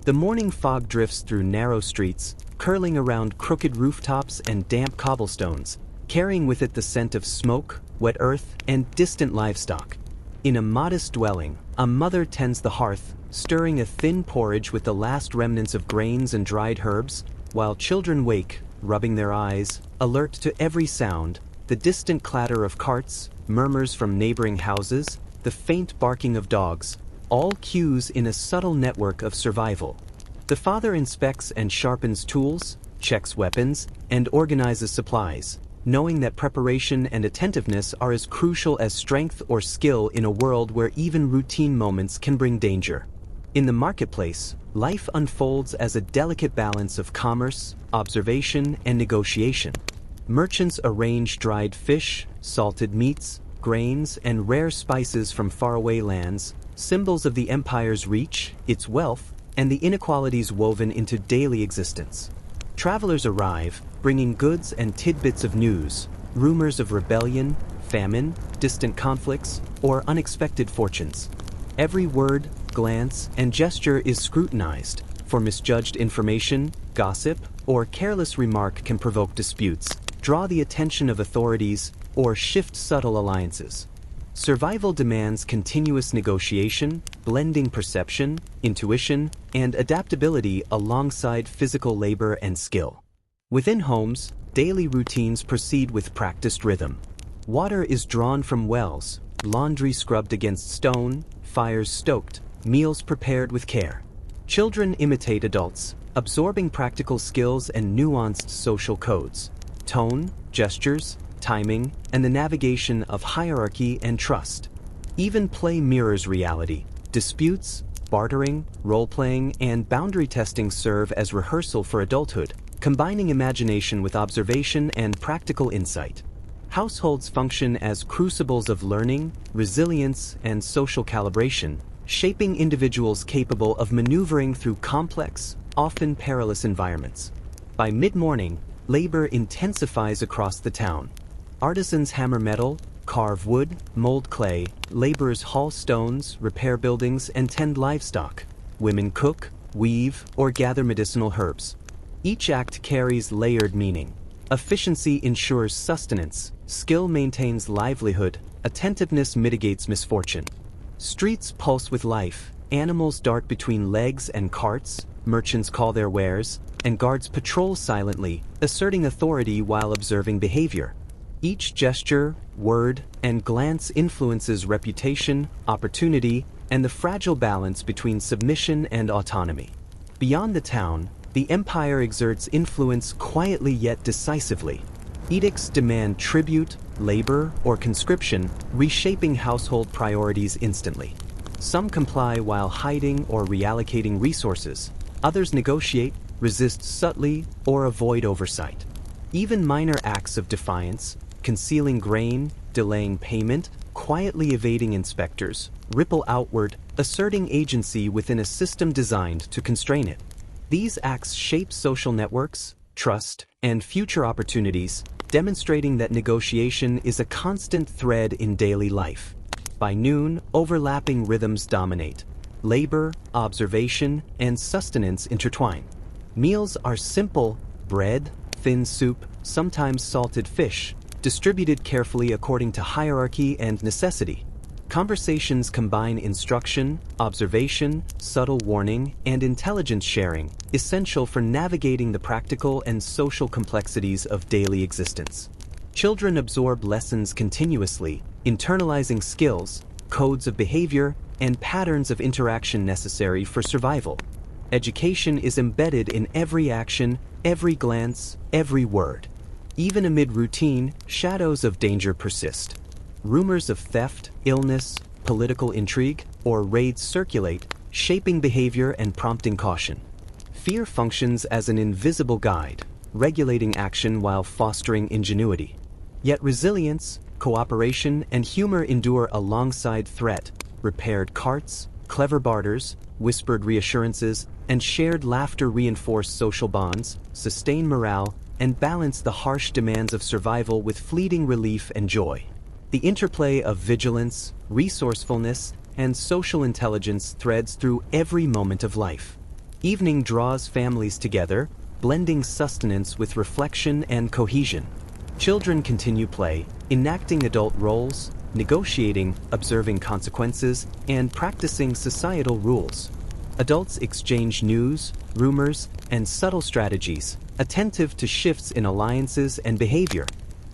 The morning fog drifts through narrow streets, curling around crooked rooftops and damp cobblestones, carrying with it the scent of smoke, wet earth, and distant livestock. In a modest dwelling, a mother tends the hearth, stirring a thin porridge with the last remnants of grains and dried herbs, while children wake, rubbing their eyes, alert to every sound, the distant clatter of carts, murmurs from neighboring houses, the faint barking of dogs, all cues in a subtle network of survival. The father inspects and sharpens tools, checks weapons, and organizes supplies, knowing that preparation and attentiveness are as crucial as strength or skill in a world where even routine moments can bring danger. In the marketplace, life unfolds as a delicate balance of commerce, observation, and negotiation. Merchants arrange dried fish, salted meats, grains, and rare spices from faraway lands, symbols of the empire's reach, its wealth, and the inequalities woven into daily existence. Travelers arrive, bringing goods and tidbits of news, rumors of rebellion, famine, distant conflicts, or unexpected fortunes. Every word, glance, and gesture is scrutinized, for misjudged information, gossip, or careless remark can provoke disputes, draw the attention of authorities, or shift subtle alliances. Survival demands continuous negotiation, blending perception, intuition, and adaptability alongside physical labor and skill. Within homes, daily routines proceed with practiced rhythm. Water is drawn from wells, laundry scrubbed against stone, fires stoked, meals prepared with care. Children imitate adults, absorbing practical skills and nuanced social codes. Tone, gestures, timing, and the navigation of hierarchy and trust. Even play mirrors reality. Disputes, bartering, role-playing, and boundary testing serve as rehearsal for adulthood, combining imagination with observation and practical insight. Households function as crucibles of learning, resilience, and social calibration, shaping individuals capable of maneuvering through complex, often perilous environments. By mid-morning, labor intensifies across the town. Artisans hammer metal, carve wood, mold clay, laborers haul stones, repair buildings, and tend livestock. Women cook, weave, or gather medicinal herbs. Each act carries layered meaning. Efficiency ensures sustenance, skill maintains livelihood, attentiveness mitigates misfortune. Streets pulse with life, animals dart between legs and carts, merchants call their wares, and guards patrol silently, asserting authority while observing behavior. Each gesture, word, and glance influences reputation, opportunity, and the fragile balance between submission and autonomy. Beyond the town, the empire exerts influence quietly yet decisively. Edicts demand tribute, labor, or conscription, reshaping household priorities instantly. Some comply while hiding or reallocating resources. Others negotiate, resist subtly, or avoid oversight. Even minor acts of defiance, concealing grain, delaying payment, quietly evading inspectors, ripple outward, asserting agency within a system designed to constrain it. These acts shape social networks, trust, and future opportunities, demonstrating that negotiation is a constant thread in daily life. By noon, overlapping rhythms dominate. Labor, observation, and sustenance intertwine. Meals are simple: bread, thin soup, sometimes salted fish, distributed carefully according to hierarchy and necessity. Conversations combine instruction, observation, subtle warning, and intelligence sharing, essential for navigating the practical and social complexities of daily existence. Children absorb lessons continuously, internalizing skills, codes of behavior, and patterns of interaction necessary for survival. Education is embedded in every action, every glance, every word. Even amid routine, shadows of danger persist. Rumors of theft, illness, political intrigue, or raids circulate, shaping behavior and prompting caution. Fear functions as an invisible guide, regulating action while fostering ingenuity. Yet resilience, cooperation, and humor endure alongside threat. Repaired carts, clever barters, whispered reassurances, and shared laughter reinforce social bonds, sustain morale, and balance the harsh demands of survival with fleeting relief and joy. The interplay of vigilance, resourcefulness, and social intelligence threads through every moment of life. Evening draws families together, blending sustenance with reflection and cohesion. Children continue play, enacting adult roles, negotiating, observing consequences, and practicing societal rules. Adults exchange news, rumors, and subtle strategies, attentive to shifts in alliances and behavior.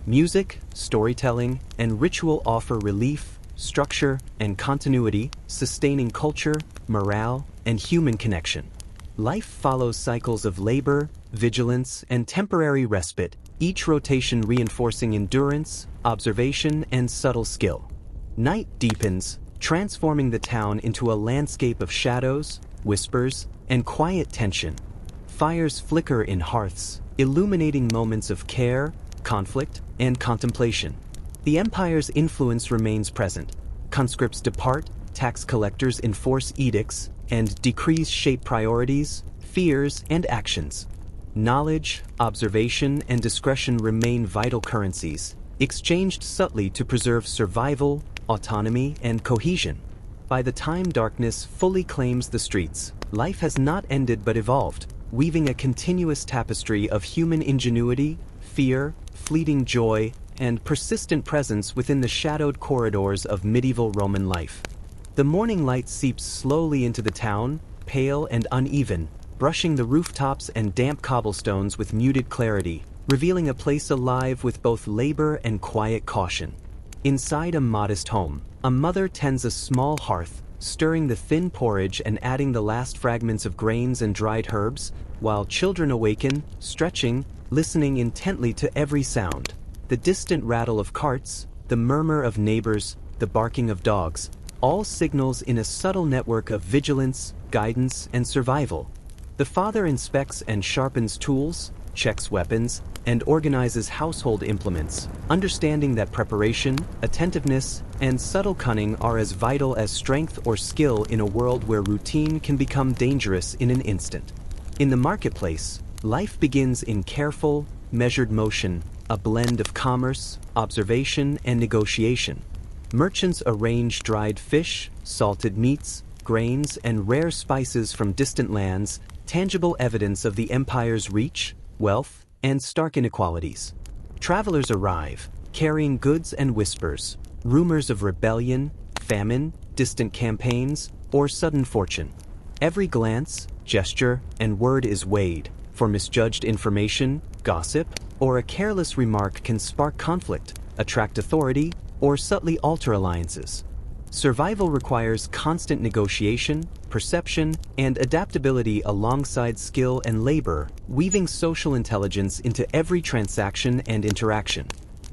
Music, storytelling, and ritual offer relief, structure, and continuity, sustaining culture, morale, and human connection. Life follows cycles of labor, vigilance, and temporary respite, each rotation reinforcing endurance, observation, and subtle skill. Night deepens, transforming the town into a landscape of shadows, whispers, and quiet tension. Fires flicker in hearths, illuminating moments of care, conflict, and contemplation. The empire's influence remains present. Conscripts depart, tax collectors enforce edicts, and decrees shape priorities, fears, and actions. Knowledge, observation, and discretion remain vital currencies, exchanged subtly to preserve survival, autonomy, and cohesion. By the time darkness fully claims the streets, life has not ended but evolved, weaving a continuous tapestry of human ingenuity, fear, fleeting joy, and persistent presence within the shadowed corridors of medieval Roman life. The morning light seeps slowly into the town, pale and uneven, brushing the rooftops and damp cobblestones with muted clarity, revealing a place alive with both labor and quiet caution. Inside a modest home, a mother tends a small hearth, stirring the thin porridge and adding the last fragments of grains and dried herbs, while children awaken, stretching, listening intently to every sound. The distant rattle of carts, the murmur of neighbors, the barking of dogs, all signals in a subtle network of vigilance, guidance, and survival. The father inspects and sharpens tools, checks weapons, and organizes household implements, understanding that preparation, attentiveness, and subtle cunning are as vital as strength or skill in a world where routine can become dangerous in an instant. In the marketplace, life begins in careful, measured motion, a blend of commerce, observation, and negotiation. Merchants arrange dried fish, salted meats, grains, and rare spices from distant lands, tangible evidence of the empire's reach, wealth, and stark inequalities. Travelers arrive, carrying goods and whispers, rumors of rebellion, famine, distant campaigns, or sudden fortune. Every glance, gesture, and word is weighed, for misjudged information, gossip, or a careless remark can spark conflict, attract authority, or subtly alter alliances. Survival requires constant negotiation, perception, and adaptability alongside skill and labor, weaving social intelligence into every transaction and interaction.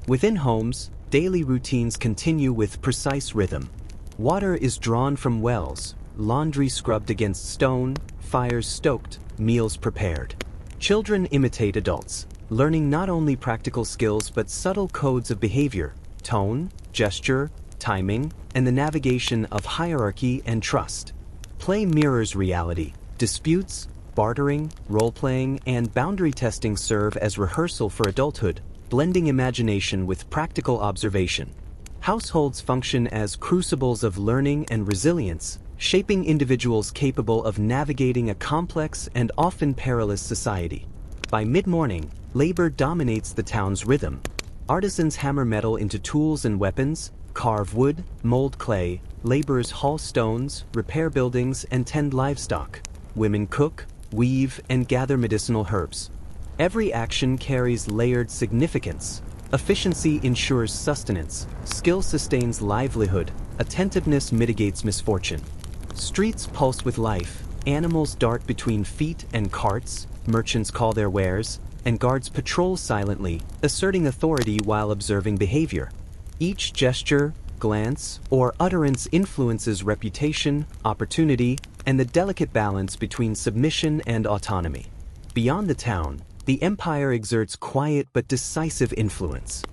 Within homes, daily routines continue with precise rhythm. Water is drawn from wells, laundry scrubbed against stone, fires stoked, meals prepared. Children imitate adults, learning not only practical skills but subtle codes of behavior, tone, gesture, timing, and the navigation of hierarchy and trust. Play mirrors reality. Disputes, bartering, role-playing, and boundary testing serve as rehearsal for adulthood, blending imagination with practical observation. Households function as crucibles of learning and resilience, shaping individuals capable of navigating a complex and often perilous society. By mid-morning, labor dominates the town's rhythm. Artisans hammer metal into tools and weapons, carve wood, mold clay, laborers haul stones, repair buildings, and tend livestock. Women cook, weave, and gather medicinal herbs. Every action carries layered significance. Efficiency ensures sustenance, skill sustains livelihood, attentiveness mitigates misfortune. Streets pulse with life, animals dart between feet and carts, merchants call their wares, and guards patrol silently, asserting authority while observing behavior. Each gesture, glance, or utterance influences reputation, opportunity, and the delicate balance between submission and autonomy. Beyond the town, the empire exerts quiet but decisive influence.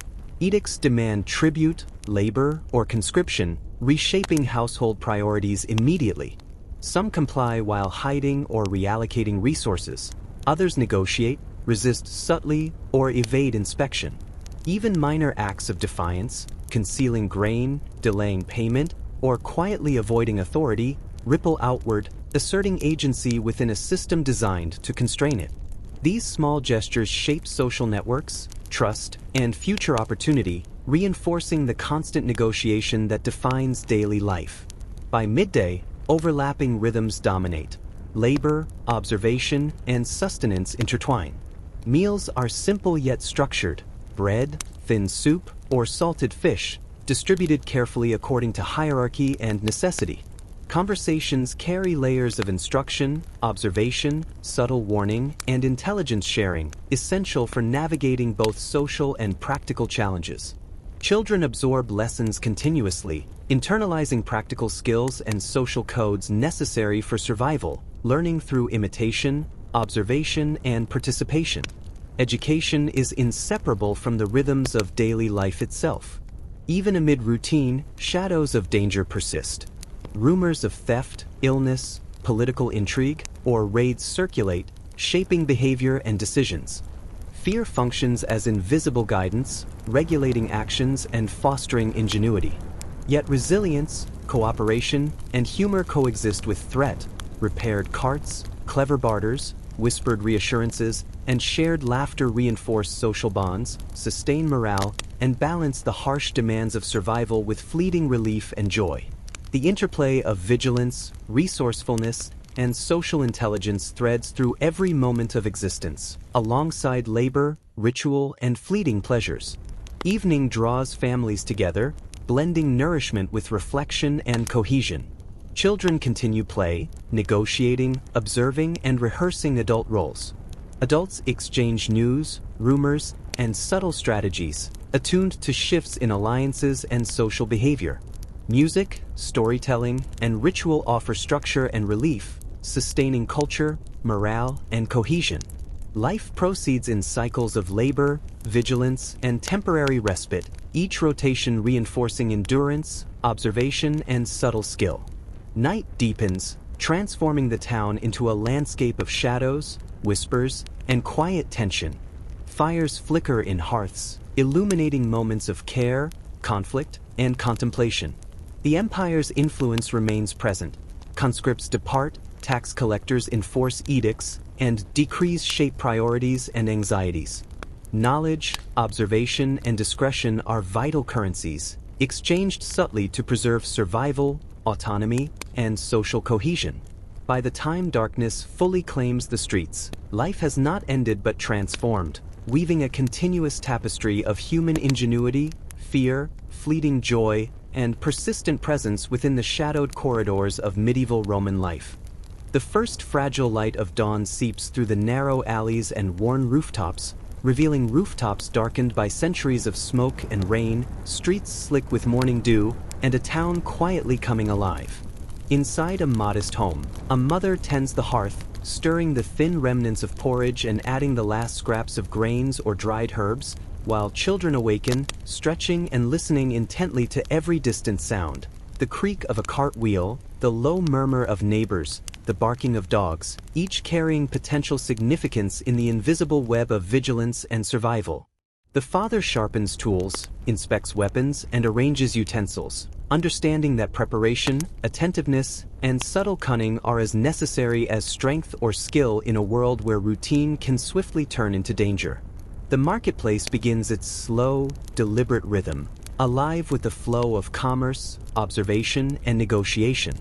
Edicts demand tribute, labor, or conscription, reshaping household priorities immediately. Some comply while hiding or reallocating resources. Others negotiate, resist subtly, or evade inspection. Even minor acts of defiance, concealing grain, delaying payment, or quietly avoiding authority, ripple outward, asserting agency within a system designed to constrain it. These small gestures shape social networks, trust, and future opportunity, reinforcing the constant negotiation that defines daily life. By midday, overlapping rhythms dominate. Labor, observation, and sustenance intertwine. Meals are simple yet structured: bread, thin soup, or salted fish, distributed carefully according to hierarchy and necessity. Conversations carry layers of instruction, observation, subtle warning, and intelligence sharing, essential for navigating both social and practical challenges. Children absorb lessons continuously, internalizing practical skills and social codes necessary for survival, learning through imitation, observation, and participation. Education is inseparable from the rhythms of daily life itself. Even amid routine, shadows of danger persist. Rumors of theft, illness, political intrigue, or raids circulate, shaping behavior and decisions. Fear functions as invisible guidance, regulating actions and fostering ingenuity. Yet resilience, cooperation, and humor coexist with threat. Repaired carts, clever barters, whispered reassurances, and shared laughter reinforce social bonds, sustain morale, and balance the harsh demands of survival with fleeting relief and joy. The interplay of vigilance, resourcefulness, and social intelligence threads through every moment of existence, alongside labor, ritual, and fleeting pleasures. Evening draws families together, blending nourishment with reflection and cohesion. Children continue play, negotiating, observing, and rehearsing adult roles. Adults exchange news, rumors, and subtle strategies, attuned to shifts in alliances and social behavior. Music, storytelling, and ritual offer structure and relief, sustaining culture, morale, and cohesion. Life proceeds in cycles of labor, vigilance, and temporary respite, each rotation reinforcing endurance, observation, and subtle skill. Night deepens, transforming the town into a landscape of shadows, whispers, and quiet tension. Fires flicker in hearths, illuminating moments of care, conflict, and contemplation. The empire's influence remains present. Conscripts depart, tax collectors enforce edicts, and decrees shape priorities and anxieties. Knowledge, observation, and discretion are vital currencies, exchanged subtly to preserve survival, autonomy, and social cohesion. By the time darkness fully claims the streets, life has not ended but transformed, weaving a continuous tapestry of human ingenuity, fear, fleeting joy, and persistent presence within the shadowed corridors of medieval Roman life. The first fragile light of dawn seeps through the narrow alleys and worn rooftops, revealing rooftops darkened by centuries of smoke and rain, streets slick with morning dew, and a town quietly coming alive. Inside a modest home, a mother tends the hearth, stirring the thin remnants of porridge and adding the last scraps of grains or dried herbs, while children awaken, stretching and listening intently to every distant sound. The creak of a cart wheel, the low murmur of neighbors, the barking of dogs, each carrying potential significance in the invisible web of vigilance and survival. The father sharpens tools, inspects weapons, and arranges utensils, understanding that preparation, attentiveness, and subtle cunning are as necessary as strength or skill in a world where routine can swiftly turn into danger. The marketplace begins its slow, deliberate rhythm, alive with the flow of commerce, observation, and negotiation.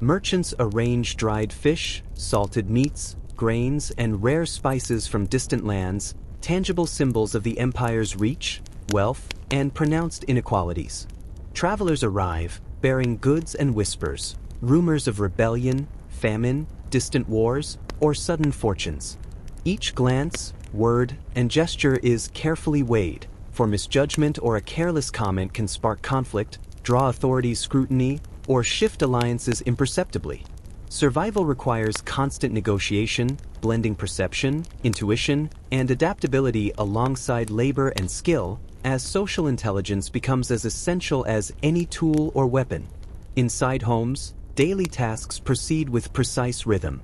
Merchants arrange dried fish, salted meats, grains, and rare spices from distant lands, tangible symbols of the empire's reach, wealth, and pronounced inequalities. Travelers arrive, bearing goods and whispers, rumors of rebellion, famine, distant wars, or sudden fortunes. Each glance, word, and gesture is carefully weighed, for misjudgment or a careless comment can spark conflict, draw authorities' scrutiny, or shift alliances imperceptibly. Survival requires constant negotiation, blending perception, intuition, and adaptability alongside labor and skill, as social intelligence becomes as essential as any tool or weapon. Inside homes, daily tasks proceed with precise rhythm.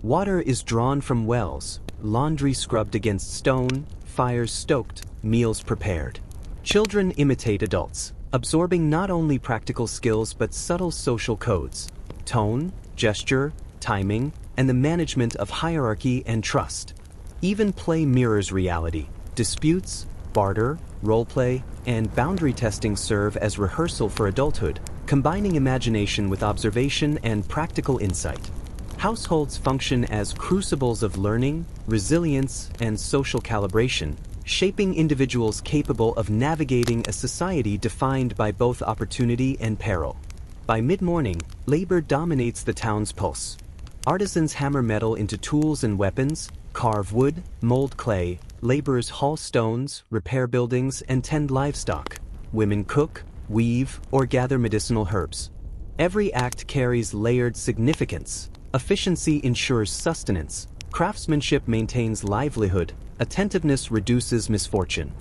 Water is drawn from wells, laundry scrubbed against stone, fires stoked, meals prepared. Children imitate adults, absorbing not only practical skills but subtle social codes, tone, gesture, timing, and the management of hierarchy and trust. Even play mirrors reality. Disputes, barter, roleplay, and boundary testing serve as rehearsal for adulthood, combining imagination with observation and practical insight. Households function as crucibles of learning, resilience, and social calibration, shaping individuals capable of navigating a society defined by both opportunity and peril. By mid-morning, labor dominates the town's pulse. Artisans hammer metal into tools and weapons, carve wood, mold clay, laborers haul stones, repair buildings, and tend livestock. Women cook, weave, or gather medicinal herbs. Every act carries layered significance. Efficiency ensures sustenance. Craftsmanship maintains livelihood. Attentiveness reduces misfortune.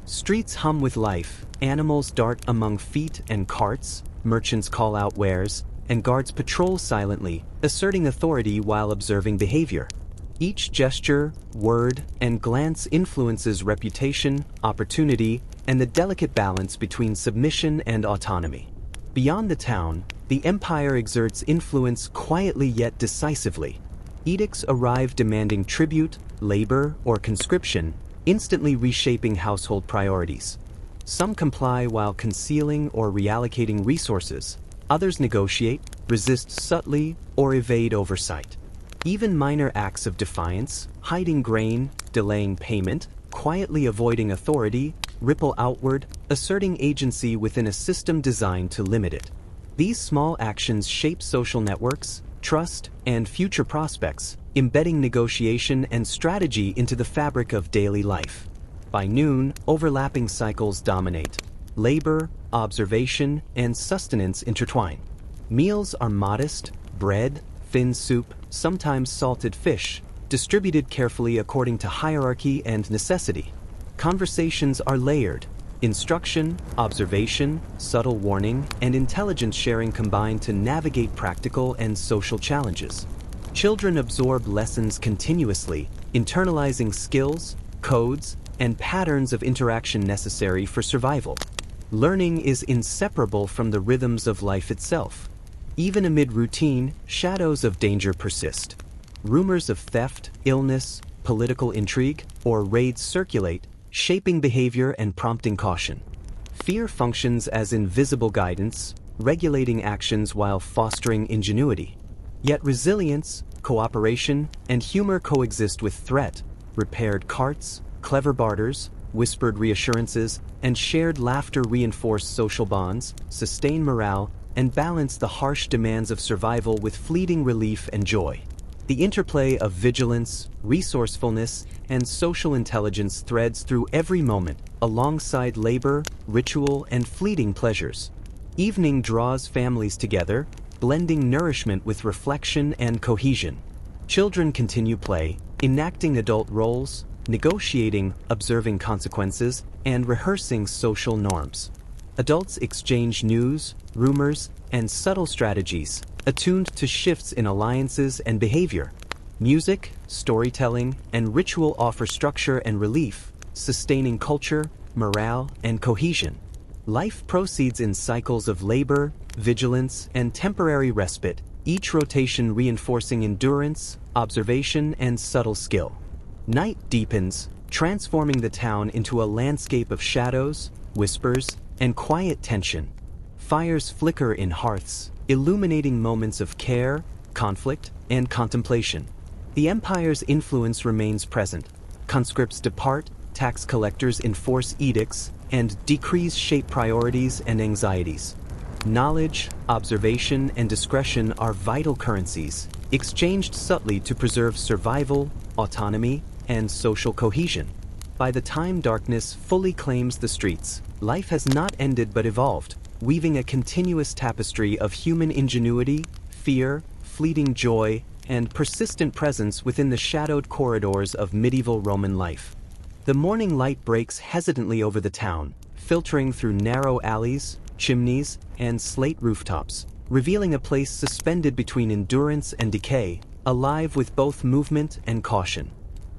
Streets hum with life. Animals dart among feet and carts. Merchants call out wares, and guards patrol silently, asserting authority while observing behavior. Each gesture, word, and glance influences reputation, opportunity, and the delicate balance between submission and autonomy. Beyond the town, the empire exerts influence quietly yet decisively. Edicts arrive demanding tribute, labor, or conscription, instantly reshaping household priorities. Some comply while concealing or reallocating resources. Others negotiate, resist subtly, or evade oversight. Even minor acts of defiance, hiding grain, delaying payment, quietly avoiding authority, ripple outward, asserting agency within a system designed to limit it. These small actions shape social networks, trust, and future prospects, embedding negotiation and strategy into the fabric of daily life. By noon, overlapping cycles dominate. Labor, observation, and sustenance intertwine. Meals are modest: bread, thin soup, sometimes salted fish, distributed carefully according to hierarchy and necessity. Conversations are layered. Instruction, observation, subtle warning, and intelligence sharing combine to navigate practical and social challenges. Children absorb lessons continuously, internalizing skills, codes, and patterns of interaction necessary for survival. Learning is inseparable from the rhythms of life itself. Even amid routine, shadows of danger persist. Rumors of theft, illness, political intrigue, or raids circulate, shaping behavior and prompting caution. Fear functions as invisible guidance, regulating actions while fostering ingenuity. Yet resilience, cooperation, and humor coexist with threat. Repaired carts, clever barters, whispered reassurances, and shared laughter reinforce social bonds, sustain morale, and balance the harsh demands of survival with fleeting relief and joy. The interplay of vigilance, resourcefulness, and social intelligence threads through every moment, alongside labor, ritual, and fleeting pleasures. Evening draws families together, blending nourishment with reflection and cohesion. Children continue play, enacting adult roles, negotiating, observing consequences, and rehearsing social norms. Adults exchange news, rumors, and subtle strategies, attuned to shifts in alliances and behavior. Music, storytelling, and ritual offer structure and relief, sustaining culture, morale, and cohesion. Life proceeds in cycles of labor, vigilance, and temporary respite, each rotation reinforcing endurance, observation, and subtle skill. Night deepens, transforming the town into a landscape of shadows, whispers, and quiet tension. Fires flicker in hearths, illuminating moments of care, conflict, and contemplation. The empire's influence remains present. Conscripts depart, tax collectors enforce edicts, and decrees shape priorities and anxieties. Knowledge, observation, and discretion are vital currencies, exchanged subtly to preserve survival, autonomy, and social cohesion. By the time darkness fully claims the streets, life has not ended but evolved, weaving a continuous tapestry of human ingenuity, fear, fleeting joy, and persistent presence within the shadowed corridors of medieval Roman life. The morning light breaks hesitantly over the town, filtering through narrow alleys, chimneys, and slate rooftops, revealing a place suspended between endurance and decay, alive with both movement and caution.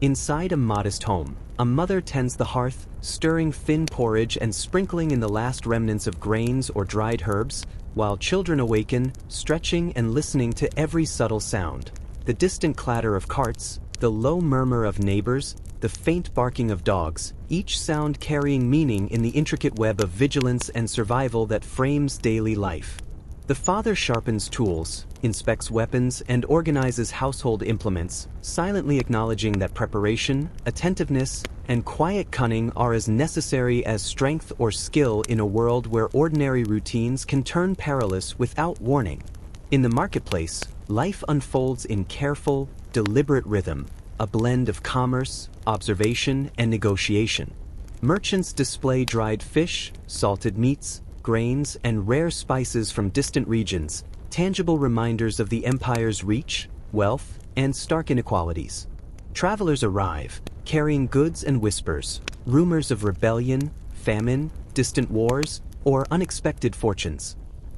Inside a modest home, a mother tends the hearth, stirring thin porridge and sprinkling in the last remnants of grains or dried herbs, while children awaken, stretching and listening to every subtle sound. The distant clatter of carts, the low murmur of neighbors, the faint barking of dogs, each sound carrying meaning in the intricate web of vigilance and survival that frames daily life. The father sharpens tools, inspects weapons, and organizes household implements, silently acknowledging that preparation, attentiveness, and quiet cunning are as necessary as strength or skill in a world where ordinary routines can turn perilous without warning. In the marketplace, life unfolds in careful, deliberate rhythm, a blend of commerce, observation, and negotiation. Merchants display dried fish, salted meats, grains, and rare spices from distant regions, tangible reminders of the empire's reach, wealth, and stark inequalities. Travelers arrive, carrying goods and whispers, rumors of rebellion, famine, distant wars, or unexpected fortunes.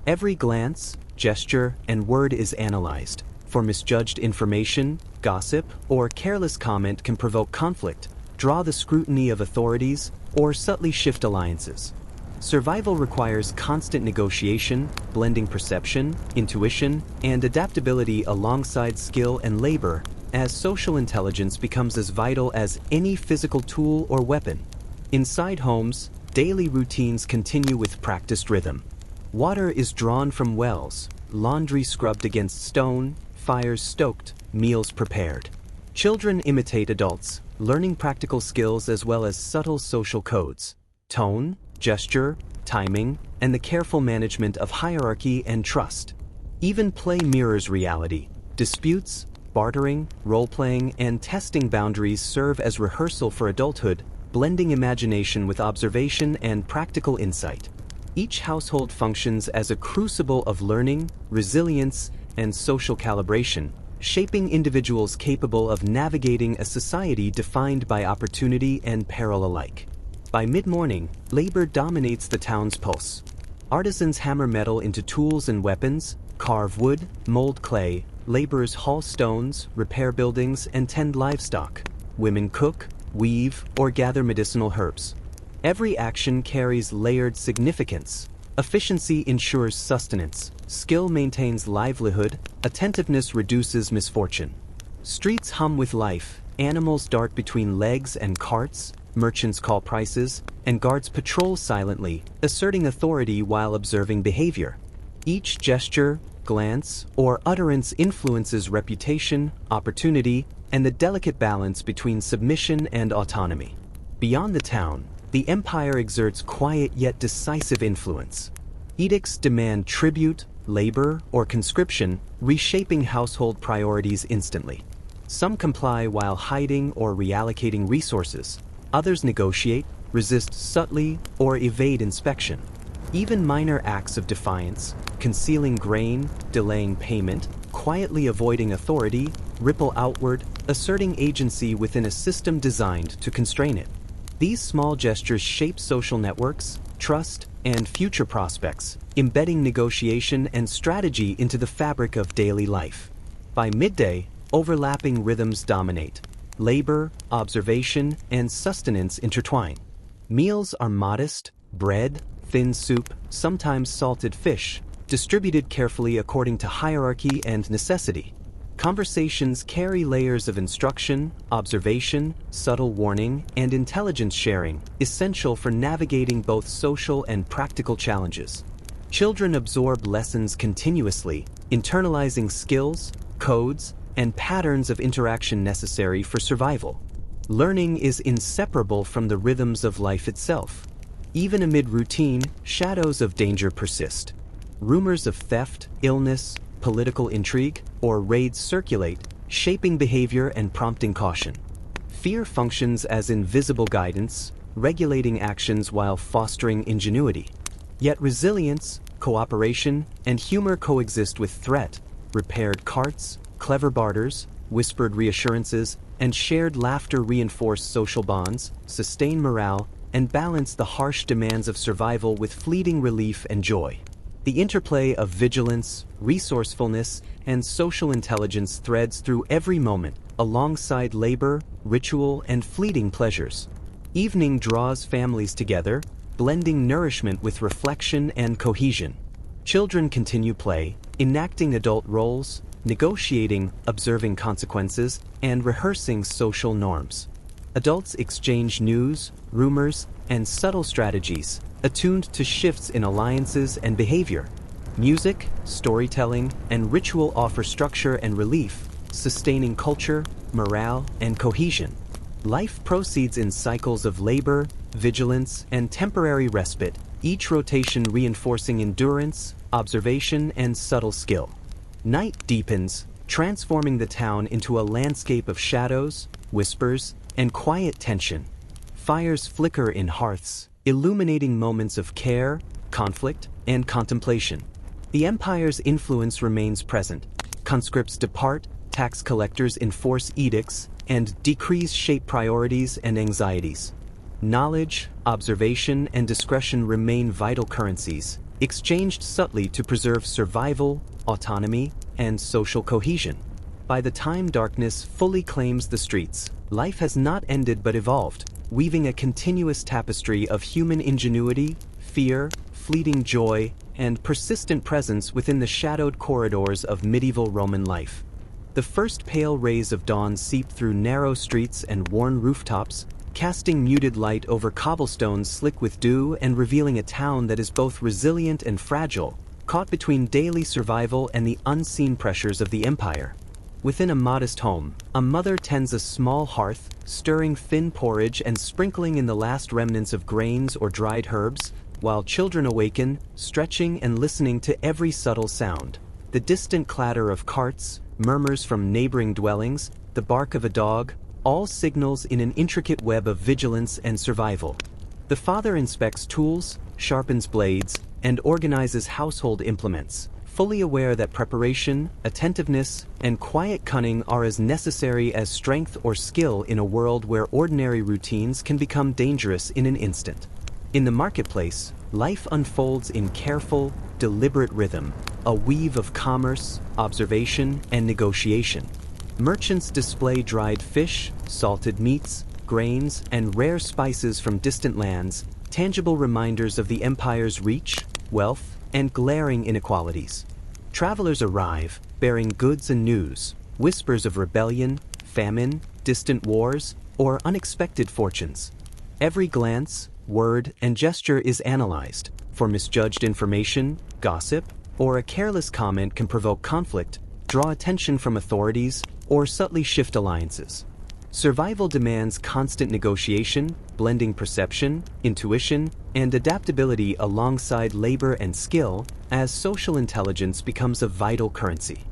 Every glance, gesture, and word is analyzed, for misjudged information, gossip, or careless comment can provoke conflict, draw the scrutiny of authorities, or subtly shift alliances. Survival requires constant negotiation, blending perception, intuition, and adaptability alongside skill and labor, as social intelligence becomes as vital as any physical tool or weapon. Inside homes, daily routines continue with practiced rhythm. Water is drawn from wells, laundry scrubbed against stone, fires stoked, meals prepared. Children imitate adults, learning practical skills as well as subtle social codes. Tone, gesture, timing, and the careful management of hierarchy and trust. Even play mirrors reality. Disputes, bartering, role-playing, and testing boundaries serve as rehearsal for adulthood, blending imagination with observation and practical insight. Each household functions as a crucible of learning, resilience, and social calibration, shaping individuals capable of navigating a society defined by opportunity and peril alike. By mid-morning, labor dominates the town's pulse. Artisans hammer metal into tools and weapons, carve wood, mold clay, laborers haul stones, repair buildings, and tend livestock. Women cook, weave, or gather medicinal herbs. Every action carries layered significance. Efficiency ensures sustenance, skill maintains livelihood, attentiveness reduces misfortune. Streets hum with life, animals dart between legs and carts, merchants call prices, and guards patrol silently, asserting authority while observing behavior. Each gesture, glance, or utterance influences reputation, opportunity, and the delicate balance between submission and autonomy. Beyond the town, the empire exerts quiet yet decisive influence. Edicts demand tribute, labor, or conscription, reshaping household priorities instantly. Some comply while hiding or reallocating resources. Others negotiate, resist subtly, or evade inspection. Even minor acts of defiance, concealing grain, delaying payment, quietly avoiding authority, ripple outward, asserting agency within a system designed to constrain it. These small gestures shape social networks, trust, and future prospects, embedding negotiation and strategy into the fabric of daily life. By midday, overlapping rhythms dominate. Labor, observation, and sustenance intertwine. Meals are modest: bread, thin soup, sometimes salted fish, distributed carefully according to hierarchy and necessity. Conversations carry layers of instruction, observation, subtle warning, and intelligence sharing, essential for navigating both social and practical challenges. Children absorb lessons continuously, internalizing skills, codes, and patterns of interaction necessary for survival. Learning is inseparable from the rhythms of life itself. Even amid routine, shadows of danger persist. Rumors of theft, illness, political intrigue, or raids circulate, shaping behavior and prompting caution. Fear functions as invisible guidance, regulating actions while fostering ingenuity. Yet resilience, cooperation, and humor coexist with threat. Repaired carts, clever barters, whispered reassurances, and shared laughter reinforce social bonds, sustain morale, and balance the harsh demands of survival with fleeting relief and joy. The interplay of vigilance, resourcefulness, and social intelligence threads through every moment, alongside labor, ritual, and fleeting pleasures. Evening draws families together, blending nourishment with reflection and cohesion. Children continue play, enacting adult roles, negotiating, observing consequences, and rehearsing social norms. Adults exchange news, rumors, and subtle strategies, attuned to shifts in alliances and behavior. Music, storytelling, and ritual offer structure and relief, sustaining culture, morale, and cohesion. Life proceeds in cycles of labor, vigilance, and temporary respite, each rotation reinforcing endurance, observation, and subtle skill. Night deepens, transforming the town into a landscape of shadows, whispers, and quiet tension. Fires flicker in hearths, illuminating moments of care, conflict, and contemplation. The empire's influence remains present. Conscripts depart, tax collectors enforce edicts, and decrees shape priorities and anxieties. Knowledge, observation, and discretion remain vital currencies, exchanged subtly to preserve survival, autonomy, and social cohesion. By the time darkness fully claims the streets, life has not ended but evolved, weaving a continuous tapestry of human ingenuity, fear, fleeting joy, and persistent presence within the shadowed corridors of medieval Roman life. The first pale rays of dawn seep through narrow streets and worn rooftops, casting muted light over cobblestones slick with dew and revealing a town that is both resilient and fragile, caught between daily survival and the unseen pressures of the empire. Within a modest home, a mother tends a small hearth, stirring thin porridge and sprinkling in the last remnants of grains or dried herbs, while children awaken, stretching and listening to every subtle sound. The distant clatter of carts, murmurs from neighboring dwellings, the bark of a dog, all signals in an intricate web of vigilance and survival. The father inspects tools, sharpens blades, and organizes household implements, fully aware that preparation, attentiveness, and quiet cunning are as necessary as strength or skill in a world where ordinary routines can become dangerous in an instant. In the marketplace, life unfolds in careful, deliberate rhythm, a weave of commerce, observation, and negotiation. Merchants display dried fish, salted meats, grains, and rare spices from distant lands, tangible reminders of the empire's reach, wealth, and glaring inequalities. Travelers arrive, bearing goods and news, whispers of rebellion, famine, distant wars, or unexpected fortunes. Every glance, word, and gesture is analyzed, for misjudged information, gossip, or a careless comment can provoke conflict, draw attention from authorities, or subtly shift alliances. Survival demands constant negotiation, blending perception, intuition, and adaptability alongside labor and skill as social intelligence becomes a vital currency.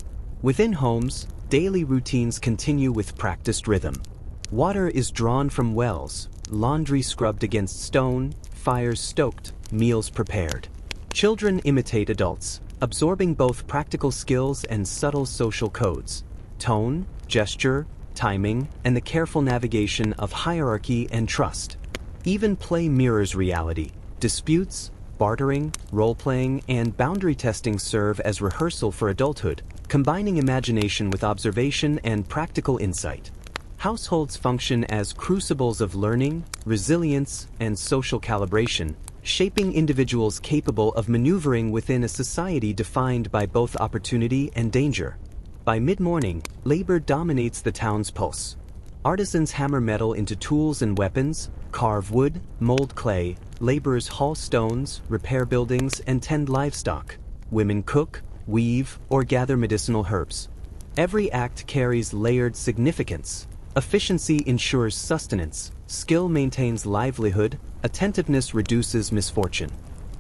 Within homes, daily routines continue with practiced rhythm. Water is drawn from wells, laundry scrubbed against stone, fires stoked, meals prepared. Children imitate adults, absorbing both practical skills and subtle social codes, tone, gesture, timing, and the careful navigation of hierarchy and trust. Even play mirrors reality. Disputes, bartering, role-playing, and boundary testing serve as rehearsal for adulthood, combining imagination with observation and practical insight. Households function as crucibles of learning, resilience, and social calibration, shaping individuals capable of maneuvering within a society defined by both opportunity and danger. By mid-morning, labor dominates the town's pulse. Artisans hammer metal into tools and weapons, carve wood, mold clay, laborers haul stones, repair buildings, and tend livestock. Women cook, weave, or gather medicinal herbs. Every act carries layered significance. Efficiency ensures sustenance, skill maintains livelihood, attentiveness reduces misfortune.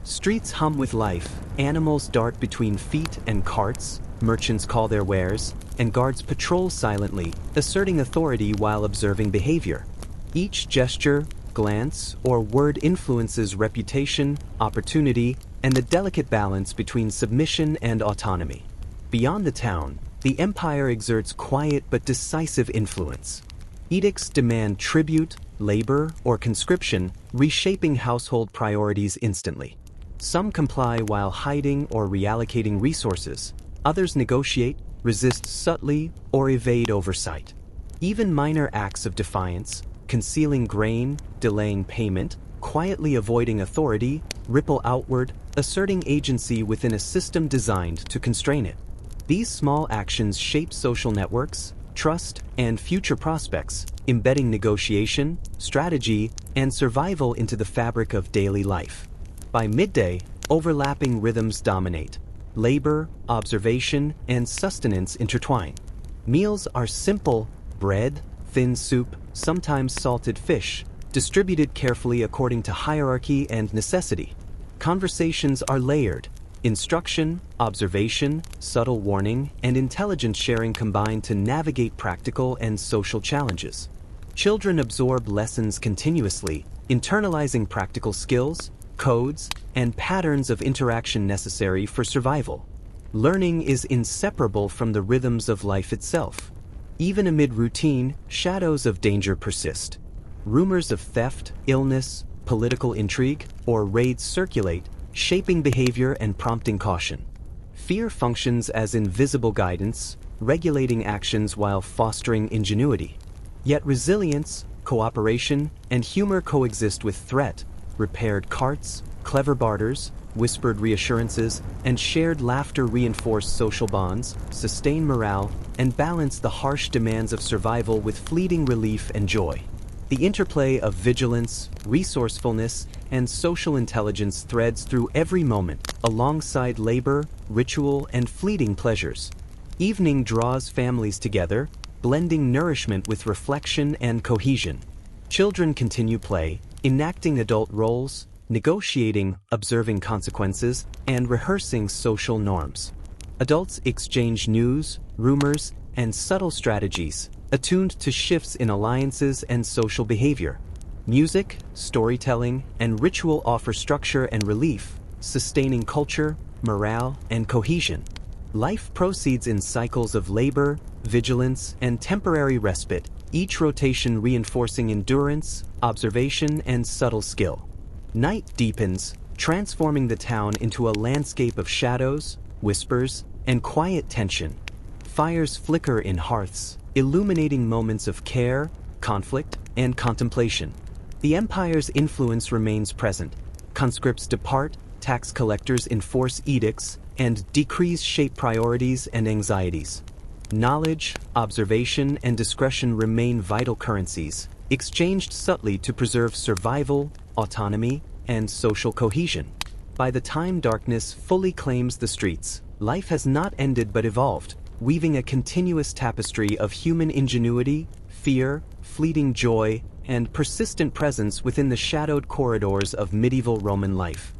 Streets hum with life, animals dart between feet and carts, merchants call their wares, and guards patrol silently, asserting authority while observing behavior. Each gesture, glance, or word influences reputation, opportunity, and the delicate balance between submission and autonomy. Beyond the town, the empire exerts quiet but decisive influence. Edicts demand tribute, labor, or conscription, reshaping household priorities instantly. Some comply while hiding or reallocating resources. Others negotiate, resist subtly, or evade oversight. Even minor acts of defiance, concealing grain, delaying payment, quietly avoiding authority, ripple outward, asserting agency within a system designed to constrain it. These small actions shape social networks, trust, and future prospects, embedding negotiation, strategy, and survival into the fabric of daily life. By midday, overlapping rhythms dominate. Labor, observation, and sustenance intertwine. Meals are simple: bread, thin soup, sometimes salted fish, distributed carefully according to hierarchy and necessity. Conversations are layered. Instruction, observation, subtle warning, and intelligence sharing combine to navigate practical and social challenges. Children absorb lessons continuously, internalizing practical skills, codes, and patterns of interaction necessary for survival. Learning is inseparable from the rhythms of life itself. Even amid routine, shadows of danger persist. Rumors of theft, illness, political intrigue, or raids circulate, shaping behavior and prompting caution. Fear functions as invisible guidance, regulating actions while fostering ingenuity. Yet resilience, cooperation, and humor coexist with threat. Repaired carts, clever barters, whispered reassurances, and shared laughter reinforce social bonds, sustain morale, and balance the harsh demands of survival with fleeting relief and joy. The interplay of vigilance, resourcefulness, and social intelligence threads through every moment, alongside labor, ritual, and fleeting pleasures. Evening draws families together, blending nourishment with reflection and cohesion. Children continue play, enacting adult roles, negotiating, observing consequences, and rehearsing social norms. Adults exchange news, rumors, and subtle strategies, attuned to shifts in alliances and social behavior. Music, storytelling, and ritual offer structure and relief, sustaining culture, morale, and cohesion. Life proceeds in cycles of labor, vigilance, and temporary respite, each rotation reinforcing endurance, observation, and subtle skill. Night deepens, transforming the town into a landscape of shadows, whispers, and quiet tension. Fires flicker in hearths, illuminating moments of care, conflict, and contemplation. The empire's influence remains present. Conscripts depart, tax collectors enforce edicts, and decrees shape priorities and anxieties. Knowledge, observation, and discretion remain vital currencies, exchanged subtly to preserve survival, autonomy, and social cohesion. By the time darkness fully claims the streets, life has not ended but evolved, weaving a continuous tapestry of human ingenuity, fear, fleeting joy, and persistent presence within the shadowed corridors of medieval Roman life.